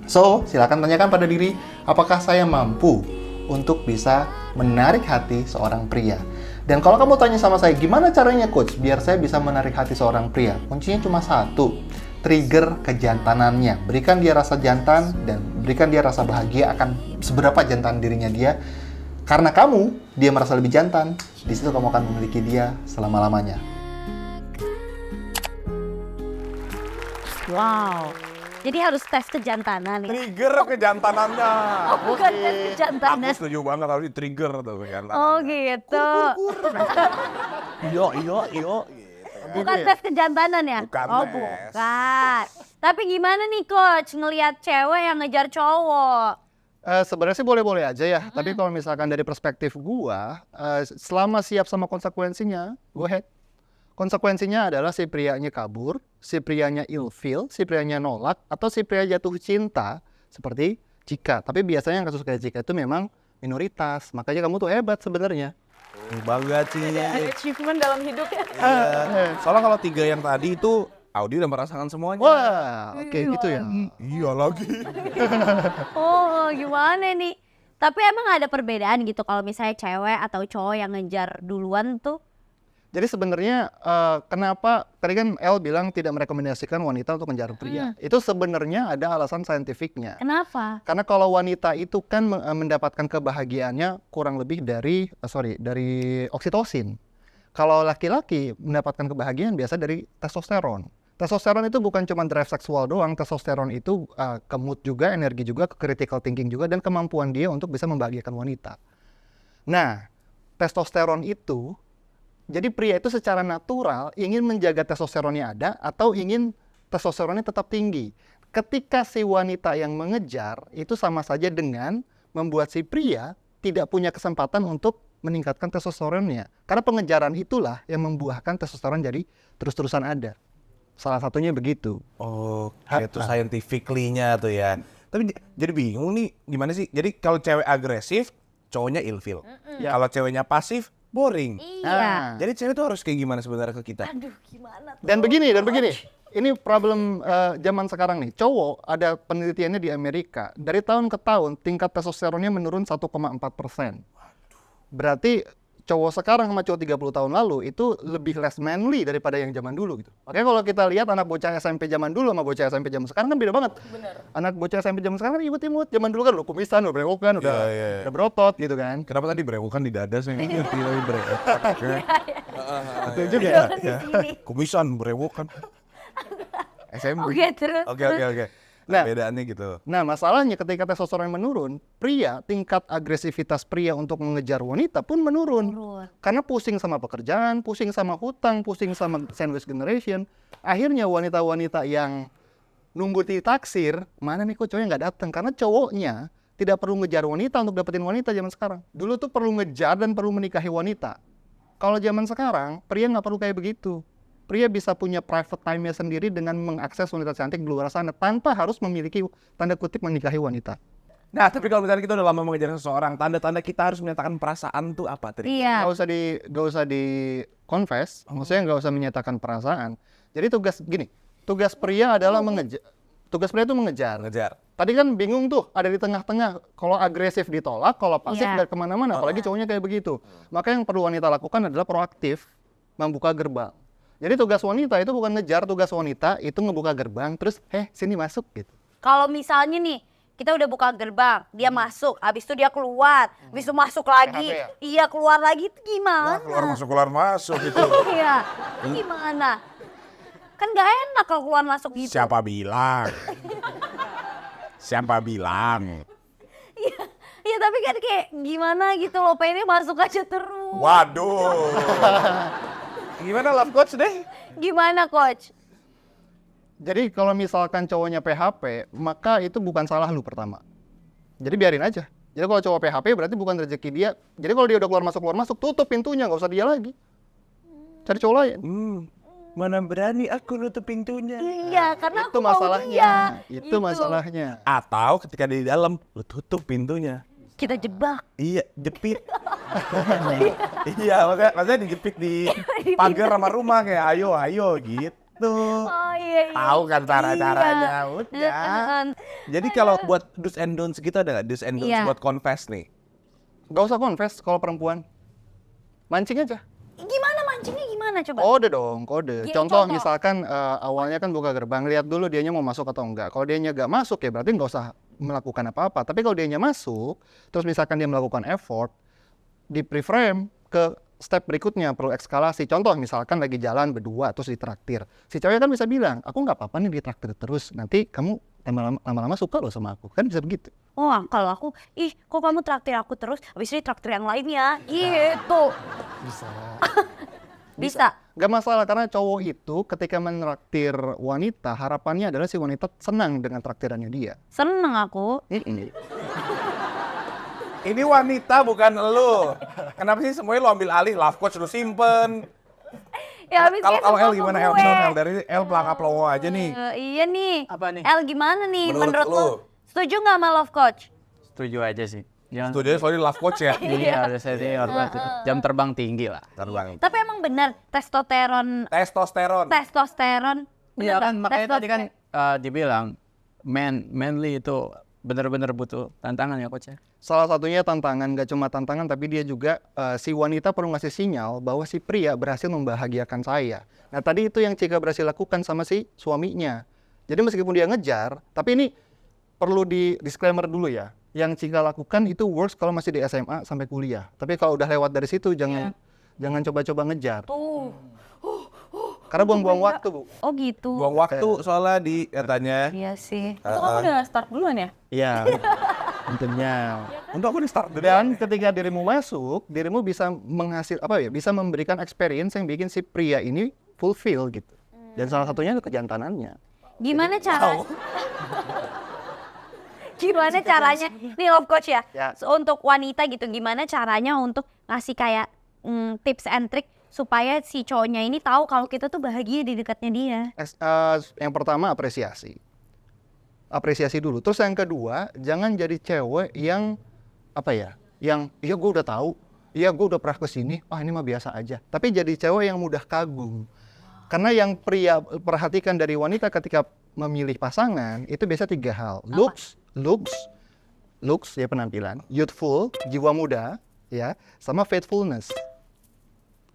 So, silakan tanyakan pada diri, apakah saya mampu untuk bisa menarik hati seorang pria? Dan kalau kamu tanya sama saya, gimana caranya coach biar saya bisa menarik hati seorang pria? Kuncinya cuma satu, trigger kejantanannya. Berikan dia rasa jantan dan berikan dia rasa bahagia akan seberapa jantan dirinya dia. Karena kamu, dia merasa lebih jantan, di situ kamu akan memiliki dia selama-lamanya. Wow. Jadi harus tes kejantanan ya. Trigger kejantanannya. Oh, bukan tes kejantanan. Aku setuju banget kalau di trigger tuh kejantanan. Oh gitu. Iyo. Bukan tes kejantanan ya? Bukan Oh tes. bukan. Tapi gimana nih coach ngelihat cewek yang ngejar cowok? Sebenarnya sih boleh-boleh aja ya. Tapi kalau misalkan dari perspektif gua, selama siap sama konsekuensinya, go ahead. Konsekuensinya adalah si prianya kabur, si prianya ilfeel, si prianya nolak, atau si pria jatuh cinta seperti Cika. Tapi biasanya yang kasus kayak Cika itu memang minoritas. Makanya kamu tuh hebat sebenarnya. Bangga sih. Achievement dalam hidup. Soalnya kalau 3 yang tadi itu Audi udah merasakan semuanya. Wah, oke gitu ya. Iya lagi. Oh gimana nih? Tapi emang ada perbedaan gitu kalau misalnya cewek atau cowok yang ngejar duluan tuh? Jadi sebenarnya kenapa tadi kan El bilang tidak merekomendasikan wanita untuk mengejar pria. Itu sebenarnya ada alasan saintifiknya. Kenapa? Karena kalau wanita itu kan mendapatkan kebahagiaannya kurang lebih dari oksitosin. Kalau laki-laki mendapatkan kebahagiaan biasa dari testosteron. Testosteron itu bukan cuma drive seksual doang, testosteron itu ke mood juga, energi juga, ke critical thinking juga, dan kemampuan dia untuk bisa membahagiakan wanita. Nah, testosteron itu, jadi pria itu secara natural ingin menjaga testosteronnya ada atau ingin testosteronnya tetap tinggi. Ketika si wanita yang mengejar, itu sama saja dengan membuat si pria tidak punya kesempatan untuk meningkatkan testosteronnya. Karena pengejaran itulah yang membuahkan testosteron jadi terus-terusan ada. Salah satunya begitu. Oh, itu scientifically-nya tuh ya. Tapi jadi bingung nih, gimana sih? Jadi kalau cewek agresif, cowoknya ilfeel. Kalau ceweknya pasif, boring. Iya. Jadi cewek tuh harus kayak gimana sebenarnya ke kita? Aduh gimana tuh? Dan begini. Ini problem zaman sekarang nih. Cowok, ada penelitiannya di Amerika. Dari tahun ke tahun, tingkat testosteronnya menurun 1,4%. Berarti cowok sekarang sama cowok 30 tahun lalu itu lebih less manly daripada yang zaman dulu gitu. Makanya kalau kita lihat anak bocah SMP zaman dulu sama bocah SMP zaman sekarang kan beda banget. Bener. Anak bocah SMP zaman sekarang kan imut-imut. Zaman dulu kan udah kumisan, udah brewokan, udah berotot gitu kan. Kenapa tadi brewokan di dada sih? Ngerti tapi brewok. Betul juga. Ya. Kumisan brewokan. SMP. Oke terus. Oke. Nah, bedaannya gitu. Nah, masalahnya ketika testosteron menurun, tingkat agresivitas pria untuk mengejar wanita pun menurun. Karena pusing sama pekerjaan, pusing sama hutang, pusing sama sandwich generation. Akhirnya wanita-wanita yang nunggu ditaksir, mana nih kok cowoknya nggak datang? Karena cowoknya tidak perlu ngejar wanita untuk dapetin wanita zaman sekarang. Dulu tuh perlu ngejar dan perlu menikahi wanita. Kalau zaman sekarang, pria nggak perlu kayak begitu. Pria bisa punya private time-nya sendiri dengan mengakses wanita cantik di luar sana tanpa harus memiliki tanda kutip menikahi wanita. Nah, tapi kalau misalnya kita udah lama mengejar seseorang, tanda-tanda kita harus menyatakan perasaan tuh apa tadi? Iya. Gak usah di confess, maksudnya gak usah menyatakan perasaan. Jadi tugas pria adalah mengejar. Tugas pria itu mengejar. Tadi kan bingung tuh, ada di tengah-tengah. Kalau agresif ditolak, kalau pasif dari kemana-mana. Apalagi cowoknya kayak begitu. Maka yang perlu wanita lakukan adalah proaktif, membuka gerbang. Jadi tugas wanita itu bukan ngejar, tugas wanita itu ngebuka gerbang, terus sini masuk gitu. Kalau misalnya nih, kita udah buka gerbang, dia masuk, habis itu dia keluar, habis itu masuk lagi, iya keluar lagi, itu gimana? Keluar masuk gitu. Iya, itu gimana? Kan gak enak kalau keluar masuk gitu. Siapa bilang? Iya tapi kan kayak gimana gitu loh, pengennya masuk aja terus. Waduh. Gimana love coach deh? Gimana coach? Jadi kalau misalkan cowoknya PHP, maka itu bukan salah lu pertama. Jadi biarin aja. Jadi kalau cowok PHP berarti bukan rezeki dia. Jadi kalau dia udah keluar masuk, tutup pintunya, nggak usah dia lagi. Cari cowok lain. Mana berani aku nutup pintunya. Iya, karena Itu aku mau masalahnya. dia. Itu masalahnya. Atau ketika dia di dalam, lu tutup pintunya. Kita jebak. Iya, jepit. Iya, maksudnya dijepit di pagar sama rumah kayak ayo gitu. Oh iya. Tahu kan cara-caranya, udah. Jadi kalau buat do's and don'ts gitu ada nggak do's and don'ts buat confess nih? Gak usah confess kalau perempuan. Mancing aja. Gimana mancingnya gimana coba? Kode dong, kode. Iya, Contoh contoh. misalkan awalnya kan buka gerbang, lihat dulu dianya mau masuk atau enggak. Kalau dianya nggak masuk ya berarti nggak usah melakukan apa-apa. Tapi kalau dianya masuk, terus misalkan dia melakukan effort, di pre-frame ke step berikutnya perlu eskalasi. Contoh misalkan lagi jalan berdua terus ditraktir. Si cewek kan bisa bilang, aku nggak apa-apa nih ditraktir terus. Nanti kamu lama-lama suka loh sama aku. Kan bisa begitu. Oh, kalau aku, ih kok kamu traktir aku terus, habis ini traktir yang lainnya, gitu. Bisa. Bisa. Gak masalah karena cowok itu ketika menraktir wanita harapannya adalah si wanita senang dengan traktirannya dia. Seneng aku. Ini wanita bukan lu. Kenapa sih semuanya lu ambil alih? Love coach lu simpen. Ya habis Kalau L gimana L? Menurut L dari L pelangap lo aja nih. Iya nih. Apa nih? L gimana nih Menurut lo? lu? Setuju nggak sama love coach? Setuju aja sih. Jangan Setuju soalnya love coach ya. Iya, udah senior banget. Jam terbang tinggi lah. Terbang. Tapi emang benar testosteron Iya kan, makanya tadi kan testosteron. dibilang manly itu benar-benar butuh tantangan ya coach ya. Salah satunya tantangan, gak cuma tantangan tapi dia juga si wanita perlu ngasih sinyal bahwa si pria berhasil membahagiakan saya. Nah tadi itu yang Cika berhasil lakukan sama si suaminya. Jadi meskipun dia ngejar, tapi ini perlu di disclaimer dulu ya. Yang Cika lakukan itu works kalau masih di SMA sampai kuliah. Tapi kalau udah lewat dari situ jangan coba-coba ngejar. Tuh. Karena buang-buang waktu, Bu. Oh gitu. Buang waktu soalnya di katanya. Iya sih. Itu kamu udah start duluan ya? Iya. Tentunya. Untuk aku di start dulu. Dan ketika dirimu masuk, dirimu bisa bisa memberikan experience yang bikin si pria ini fulfill gitu. Dan salah satunya itu kejantanannya. Gimana cara? Gimana caranya? Nih love coach ya. Ya. Untuk wanita gitu, gimana caranya untuk ngasih kayak tips and trick supaya si cowoknya ini tahu kalau kita tuh bahagia di dekatnya dia. Yang pertama apresiasi. Apresiasi dulu. Terus yang kedua, jangan jadi cewek yang yang iya gue udah tahu, iya gue udah pernah kesini, ini mah biasa aja. Tapi jadi cewek yang mudah kagum. Karena yang pria perhatikan dari wanita ketika memilih pasangan itu biasa 3 hal. Looks ya penampilan, youthful, jiwa muda, ya, sama faithfulness.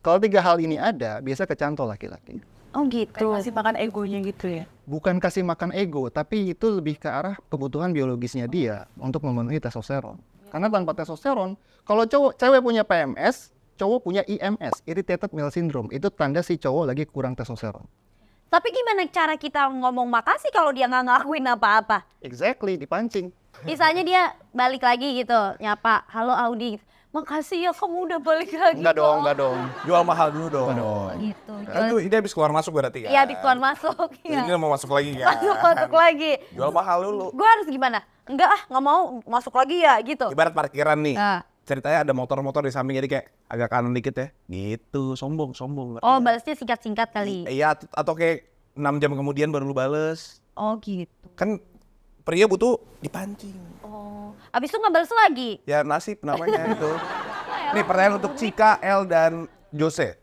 Kalau 3 hal ini ada, biasa kecantol laki-laki. Oh gitu. Kasih makan egonya gitu ya? Bukan kasih makan ego, tapi itu lebih ke arah kebutuhan biologisnya dia untuk memenuhi testosteron. Karena tanpa testosteron, kalau cewek punya PMS, cowok punya IMS, Irritated Male Syndrome, itu tanda si cowok lagi kurang testosteron. Tapi gimana cara kita ngomong makasih kalau dia nggak ngelakuin apa-apa? Exactly, dipancing. Misalnya dia balik lagi gitu, nyapa, halo Audi, makasih ya kamu udah balik lagi. Enggak dong. Jual mahal dulu dong. Gitu. Kan tuh ini habis keluar masuk berarti ya. Iya, habis keluar masuk. Ini mau masuk lagi kan. Masuk lagi. Jual mahal dulu. Gue harus gimana? Enggak nggak mau masuk lagi ya gitu. Ibarat parkiran nih. Nah. Ceritanya ada motor-motor di samping jadi kayak agak kanan dikit ya. Gitu, sombong. Oh, balasnya singkat-singkat kali. Iya, atau kayak 6 jam kemudian baru lu bales. Oh gitu. Kan pria butuh dipancing. Oh, abis itu nggak balas lagi. Ya nasib namanya itu. Nih pertanyaan untuk Cika, L, dan Jose.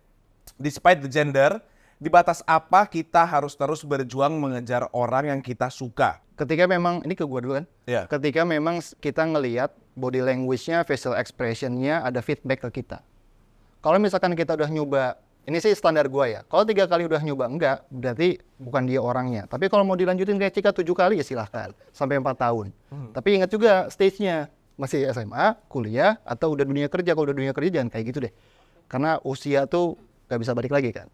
Despite the gender, di batas apa kita harus terus berjuang mengejar orang yang kita suka? Ketika memang, ini ke gue dulu kan? Iya. Ketika memang kita ngelihat body language-nya, facial expression-nya ada feedback ke kita. Kalau misalkan kita udah nyoba, ini sih standar gue ya. Kalau 3 kali udah nyoba enggak, berarti bukan dia orangnya. Tapi kalau mau dilanjutin kayak Cika 7 kali ya silahkan. Sampai 4 tahun. Tapi ingat juga stage-nya. Masih SMA, kuliah, atau udah dunia kerja. Kalau udah dunia kerja jangan kayak gitu deh. Karena usia tuh gak bisa balik lagi kan.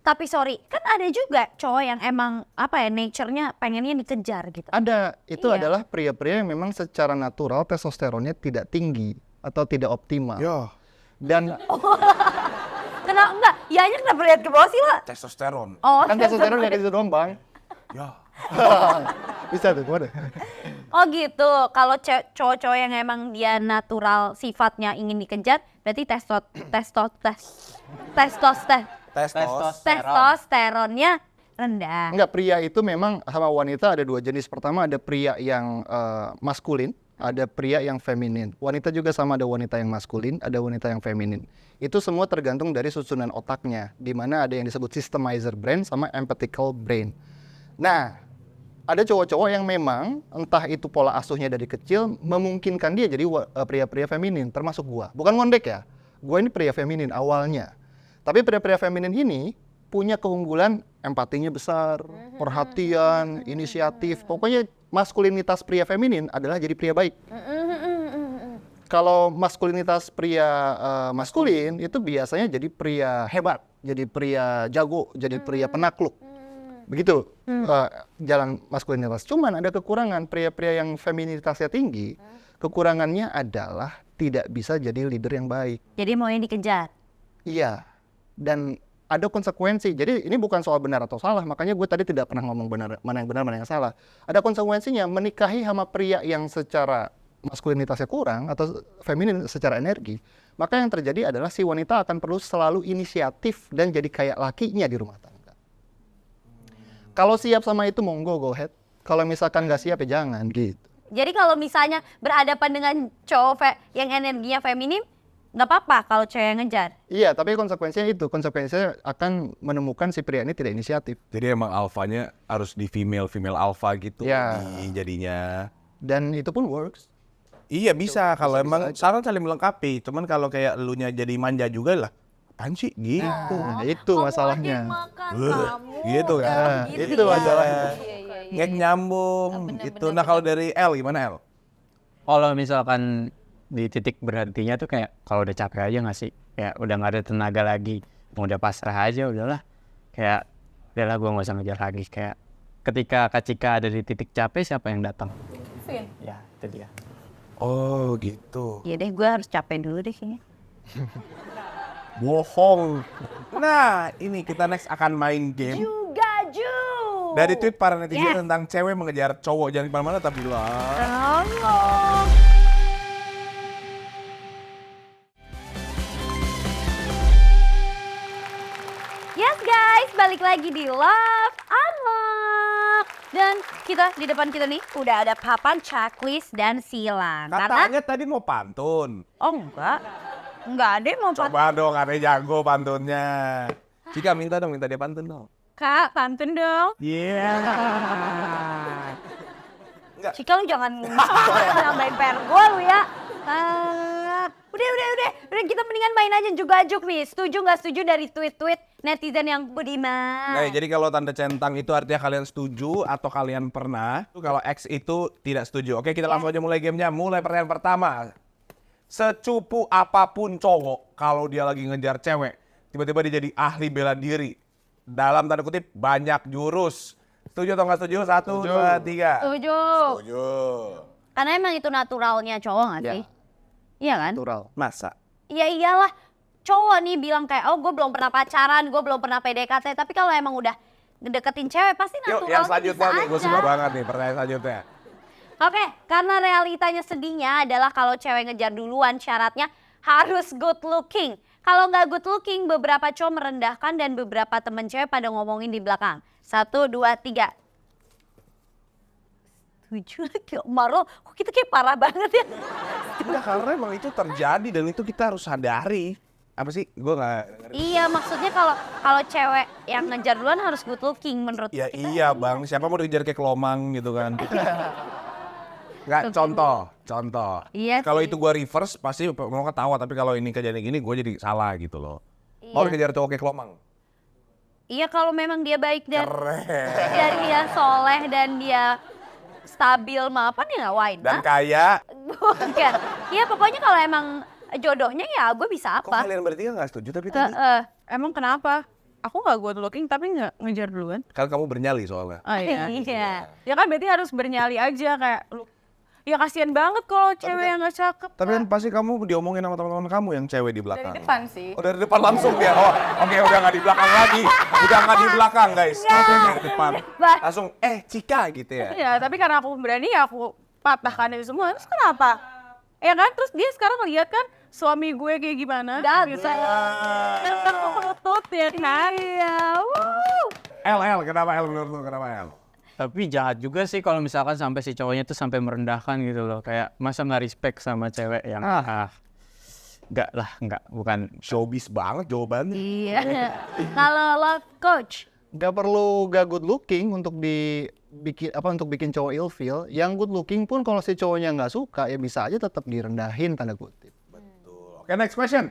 Tapi sorry, kan ada juga cowok yang emang nature-nya pengennya dikejar gitu. Ada, itu Iya. adalah pria-pria yang memang secara natural testosteronnya tidak tinggi atau tidak optimal. Ya, Dan Kenapa enggak? Ianya kenapa lihat ke bawah sih lah? testosteron. Oh, kan testosteron kayak gitu doang, Bang. Ya. Bisa tuh, gimana? oh gitu. Kalau cowok-cowok yang emang dia natural sifatnya ingin dikejar, berarti testosteronnya rendah. Enggak, pria itu memang sama wanita ada 2 jenis. Pertama ada pria yang maskulin, ada pria yang feminin. Wanita juga sama, ada wanita yang maskulin, ada wanita yang feminin. Itu semua tergantung dari susunan otaknya, di mana ada yang disebut systemizer brain sama empathical brain. Nah, ada cowok-cowok yang memang entah itu pola asuhnya dari kecil memungkinkan dia jadi pria-pria feminin, termasuk gua. Bukan ngondek ya. gue ini pria feminin awalnya. Tapi pria-pria feminin ini punya keunggulan empatinya besar, perhatian, inisiatif. Pokoknya maskulinitas pria feminin adalah jadi pria baik. Kalau maskulinitas pria maskulin itu biasanya jadi pria hebat, jadi pria jago, jadi pria penakluk. Begitu jalan maskulinitas. Cuman ada kekurangan, pria-pria yang feminitasnya tinggi, kekurangannya adalah tidak bisa jadi leader yang baik. Jadi maunya dikejar. Iya, dan ada konsekuensi. Jadi ini bukan soal benar atau salah, makanya gue tadi tidak pernah ngomong mana yang salah. Ada konsekuensinya, menikahi sama pria yang secara maskulinitasnya kurang atau feminin secara energi, maka yang terjadi adalah si wanita akan perlu selalu inisiatif dan jadi kayak lakinya di rumah tangga. Kalau siap sama itu monggo, go ahead. Kalau misalkan nggak siap ya jangan gitu. Jadi kalau misalnya berhadapan dengan cowok yang energinya feminim, nggak apa-apa kalau cewek yang ngejar. Iya, tapi konsekuensinya akan menemukan si pria ini tidak inisiatif. Jadi emang alfanya harus di female alpha gitu Ya. jadinya. Dan itu pun works. Iya bisa kalau emang saling melengkapi. Cuman kalau kayak elunya jadi manja juga lah. Apaan sih gitu. Nah, itu masalahnya. Gitu kan. Itu masalahnya. Nggak nyambung gitu. Nah kalau dari L gimana L? Kalau misalkan di titik berhentinya tuh kayak kalau udah capek aja nggak sih? Kayak udah nggak ada tenaga lagi, mau udah pasrah aja udahlah. Kayak udahlah gue nggak usah ngejar lagi. Kayak ketika Kak Cika ada di titik capek, siapa yang datang? Ya itu dia. Oh gitu. Iya deh, gue harus capek dulu deh kayaknya. Bohong. Nah ini kita next akan main game. Gaju. Dari tweet para netizen tentang cewek mengejar cowok. Jangan kemana-mana tapi lah. Yes guys, balik lagi di Love Unlock. Dan kita di depan kita nih udah ada papan checklist dan silang. Katanya tadi mau pantun. Oh enggak. Enggak ada yang mau pantun. Coba dong, ada jago pantunnya. Cika minta dia pantun dong. Kak, pantun dong. Iya. Cika lu jangan nambahin PR gue lu ya. Udah kita mendingan main aja juga-juk nih. Setuju nggak setuju dari tweet-tweet netizen yang budiman. Nah, jadi kalau tanda centang itu artinya kalian setuju atau kalian pernah. Kalau X itu tidak setuju. Oke, kita langsung aja mulai gamenya. Mulai pertanyaan pertama. Secupu apapun cowok kalau dia lagi ngejar cewek, tiba-tiba dia jadi ahli bela diri. Dalam tanda kutip banyak jurus. Setuju atau nggak setuju? 1, 2, 3. Setuju. Setuju. Karena emang itu naturalnya cowok nggak sih? Iya kan? Natural. Masa? Ya iyalah. Cowok nih bilang kayak, oh gue belum pernah pacaran, gue belum pernah PDKT. Tapi kalau emang udah ngedeketin cewek pasti Yuk, naturalnya yang selanjutnya bisa nih, gue aja. suka banget nih pertanyaan selanjutnya. Oke, karena realitanya sedihnya adalah kalau cewek ngejar duluan syaratnya harus good looking. Kalau nggak good looking, beberapa cowok merendahkan dan beberapa temen cewek pada ngomongin di belakang. 1, 2, 3. Setuju, Marlo, kok kita kayak parah banget ya? Enggak, karena emang itu terjadi dan itu kita harus sadari. Apa sih? Gue nggak. Iya, maksudnya kalau cewek yang ngejar duluan harus good looking menurut Ya kita. iya bang, siapa mau dikejar kayak kelomang gitu kan? Nggak, contoh. Iya Kalau sih. itu gue reverse pasti mau ketawa, tapi kalau ini kejadian gini gue jadi salah gitu loh. Mau Iya. dikejar cowok kayak kelomang? Iya, kalau memang dia baik dan Keren. dia soleh dan dia stabil mapan ya nggak why Dan not? kaya. Bukan. Iya, pokoknya kalau emang jodohnya ya gue bisa Kok apa? kalian bertiga nggak setuju tapi tadi? Emang kenapa? Aku nggak good looking tapi nggak ngejar duluan. Kan kamu bernyali soalnya. Oh iya. Iya. Ya kan berarti harus bernyali aja kayak lu. Ya kasihan banget kalau cewek yang nggak cakep. Tapi kan pasti kamu diomongin sama teman-teman kamu yang cewek di Dari belakang. depan sih. Oh dari depan langsung ya? Oh oke, udah nggak di belakang lagi. Udah nggak di belakang guys. Oke, dari depan. Langsung Cika gitu ya? Ya tapi karena aku berani ya aku patahkan itu semua. Terus kenapa? Ya kan terus dia sekarang lihat kan suami gue kayak gimana. Gak bisa. Tutut ya kan. Iya. L, kenapa L menurut lu? Kenapa L? Tapi jahat juga sih kalau misalkan sampai si cowoknya tuh sampai merendahkan gitu loh. Kayak masa nggak respect sama cewek yang enggak, bukan. Showbiz banget jawabannya. Iya. Kalau love coach, Gak perlu gak good looking untuk bikin cowok ilfeel. Yang good looking pun kalau si cowoknya nggak suka ya bisa aja tetap direndahin tanda kutip. Oke, next question.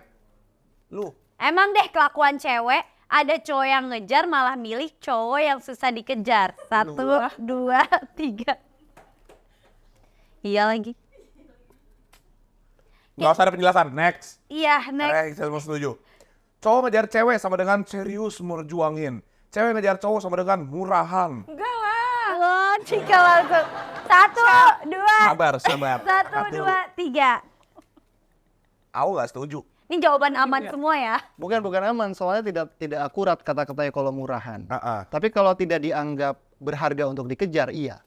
Lu. Emang deh kelakuan cewek, ada cowok yang ngejar malah milih cowok yang susah dikejar. 1, 2, 3. Iya lagi. Nggak usah ada penjelasan, next. Iya, next. Saya mau setuju. Cowok ngejar cewek sama dengan serius merjuangin. Cewek ngejar cowok sama dengan murahan. Enggak lah. Lo Cika langsung. 1, 2. Sabar. 1, 2, 3. Aku nggak setuju. Ini jawaban aman semua ya. Bukan aman, soalnya tidak akurat kata-katanya kalau murahan. Ah. Tapi kalau tidak dianggap berharga untuk dikejar, iya.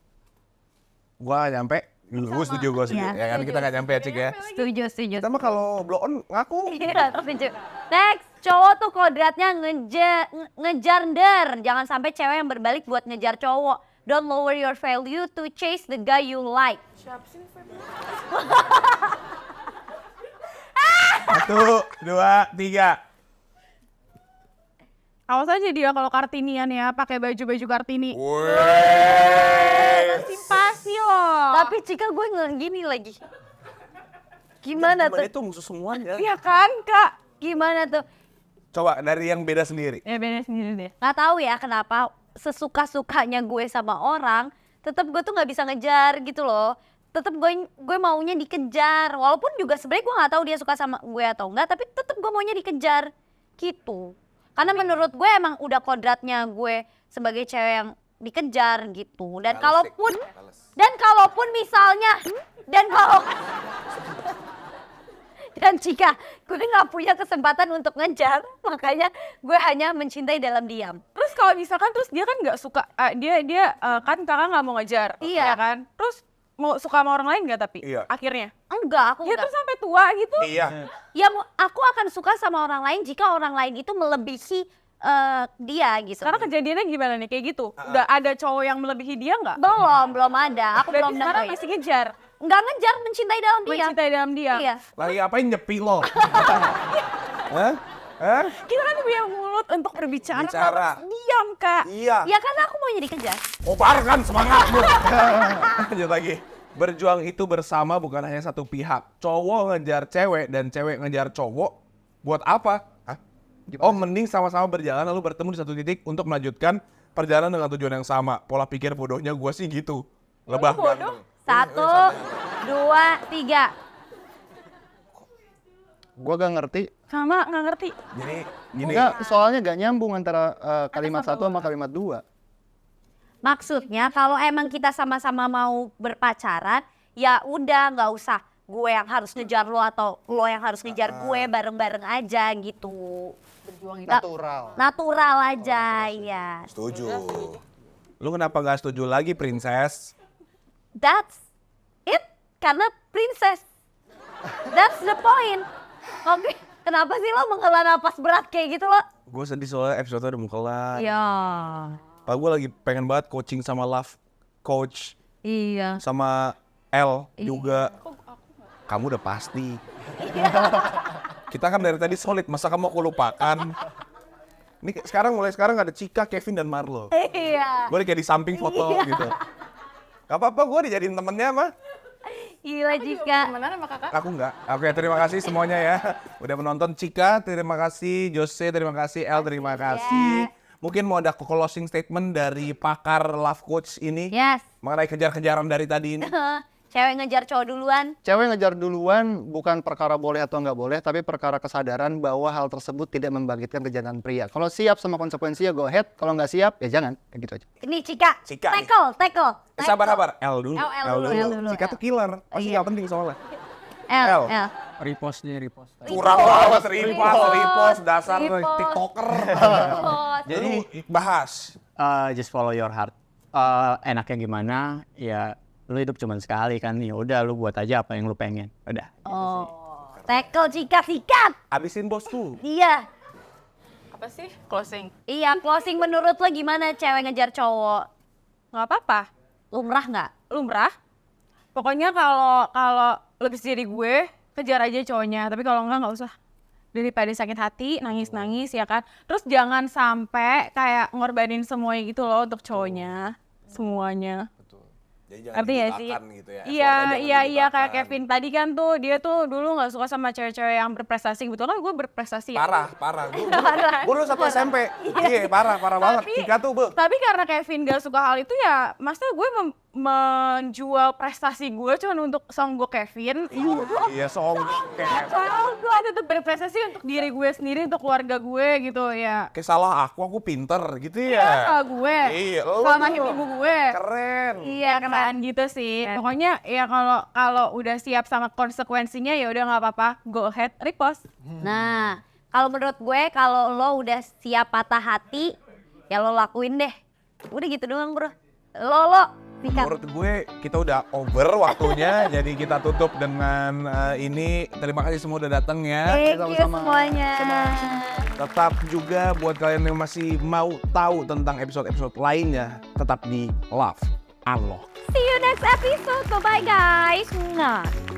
Gua nggak nyampe. Gue setuju. Iya, Ya kan kita nggak nyampe ya, Cik ya. Setuju. Kita mah kalau blow on ngaku. Iya, setuju. Next, cowok tuh kodratnya ngejar der. Jangan sampai cewek yang berbalik buat ngejar cowok. Don't lower your value to chase the guy you like. Siapa sih? 1, 2, 3. Awas aja dia kalau Kartinian ya, pakai baju-baju Kartini. Simpati loh. Tapi Cika gue gini lagi. Gimana tuh? Itu musuh semuanya. Iya kan, Kak? Gimana tuh? Coba dari yang beda sendiri. Ya beda sendiri deh. Nggak tahu ya kenapa sesuka-sukanya gue sama orang, tetap gue tuh nggak bisa ngejar gitu loh. Tetap gue maunya dikejar. Walaupun juga sebenarnya gue nggak tahu dia suka sama gue atau enggak, tapi tetap gue maunya dikejar gitu. Karena menurut gue emang udah kodratnya gue sebagai cewek yang dikejar gitu. Dan kalaupun misalnya dan jika gue nggak punya kesempatan untuk ngejar, makanya gue hanya mencintai dalam diam. Terus kalau misalkan dia kan nggak suka, dia kan kakak nggak mau ngejar, Iya. ya kan? Terus mau suka sama orang lain nggak tapi Iya. akhirnya? Enggak, aku Ya enggak. terus sampai tua gitu. Iya. Ya aku akan suka sama orang lain jika orang lain itu melebihi dia gitu. Sekarang kejadiannya gimana nih kayak gitu? Udah ada cowok yang melebihi dia nggak? belum ada. Aku Berarti belum sekarang nemuin. masih ngejar, Enggak ngejar, mencintai dalam diam. mencintai dalam diam. Iya. Lagi apain nyepi lo? Hah? Kita kan punya mulut untuk berbicara. Bicara. harus diam, Kak. Iya. Ya karena aku mau jadi kejar. Kobarkan semangatmu. Lanjut lagi. Berjuang itu bersama bukan hanya satu pihak. Cowok ngejar cewek dan cewek ngejar cowok. Buat apa? Hah? Oh, mending sama-sama berjalan lalu bertemu di satu titik untuk melanjutkan perjalanan dengan tujuan yang sama. Pola pikir bodohnya gue sih gitu. Lebah ganteng. 1, 2, 3. Gua gak ngerti. Sama nggak ngerti. Gini. Enggak, soalnya gak nyambung antara kalimat satu sama kalimat dua. Maksudnya kalau emang kita sama-sama mau berpacaran, ya udah nggak usah gue yang harus ngejar lo atau lo yang harus ngejar gue, bareng-bareng aja gitu. Berjuang itu natural aja, ya. Setuju. Lu kenapa gak setuju lagi, Princess? That's it, karena princess. That's the point. Oke, kenapa sih lo menghela napas berat kayak gitu lo? Gue sedih soalnya episode udah mau kelar. Ya. Pak gue lagi pengen banget coaching sama Love Coach. Iya. Sama L juga. Kamu udah pasti. Kita kan dari tadi solid, masa kamu aku lupakan? Ini mulai sekarang ada Cika, Kevin, dan Marlo. Iya. Gue kayak di samping foto gitu. Gak apa-apa, gue dijadiin temennya mah. Gila Cika. Temenan sama kakak? Aku enggak. Oke, terima kasih semuanya ya. Udah menonton. Cika, terima kasih. Jose, terima kasih. El, terima kasih. Mungkin mau ada closing statement dari pakar Love Coach ini Yes. mengenai kejar-kejaran dari tadi ini. Cewek ngejar cowok duluan. Cewek ngejar duluan bukan perkara boleh atau nggak boleh, tapi perkara kesadaran bahwa hal tersebut tidak membangkitkan kejahatan pria. Kalau siap sama konsekuensinya, go ahead. Kalau nggak siap, ya jangan. Kayak gitu aja. Ini Cika. Cika nih. Tackle. Sabar. L dulu. L dulu. Cika tuh killer. Pasti Iya. nggak penting soalnya. L. Repost. Curang banget, repost, dasar Repost. TikToker. Jadi bahas. just follow your heart. Enaknya gimana? Ya lu hidup cuma sekali kan. Ya udah lu buat aja apa yang lu pengen. Udah. Tackle Cika, sikat. Abisin bos tuh. Iya. Apa sih? Closing. Iya, closing menurut lo gimana cewek ngejar cowok? Nggak apa-apa. Lumrah nggak? Lumrah. Pokoknya kalau lo bisa jadi gue, kejar aja cowoknya. Tapi kalau nggak usah. Daripada sakit hati, nangis-nangis ya kan. Terus jangan sampai kayak ngorbanin semuanya gitu loh untuk cowoknya. Semuanya. Jadi jangan Ngerti gak sih? dibutakan gitu ya. Iya, Effortnya iya, jangan iya kayak dibutakan. Kevin tadi kan tuh dia tuh dulu nggak suka sama cewek-cewek yang berprestasi. Kebetulan gue berprestasi ya. Parah. Parah. Gue dulu satu SMP. Iya, parah banget. Tapi- Cika tuh, Bu. Tapi karena Kevin gak suka hal itu ya, maksudnya gue menjual prestasi gue cuma untuk song gue Kevin. Iya, soal kayak Soalnya gue tetap berprestasi untuk diri gue sendiri, untuk keluarga gue gitu ya. kayak salah aku pinter gitu Iya, ya. salah gue. Iya, lo Sama tuh ibu gue. keren. Iya kan gitu sih. Pokoknya ya kalau udah siap sama konsekuensinya ya udah nggak apa-apa, go ahead repost. Nah, kalau menurut gue kalau lo udah siap patah hati, ya lo lakuin deh. Udah gitu doang bro. Lo sikat. Menurut gue kita udah over waktunya, jadi kita tutup dengan ini. Terima kasih semua udah datang ya. Thank you Sama-sama. semuanya. Tetap juga buat kalian yang masih mau tahu tentang episode-episode lainnya, tetap di Love Unlock. See you next episode. Bye guys. Nah.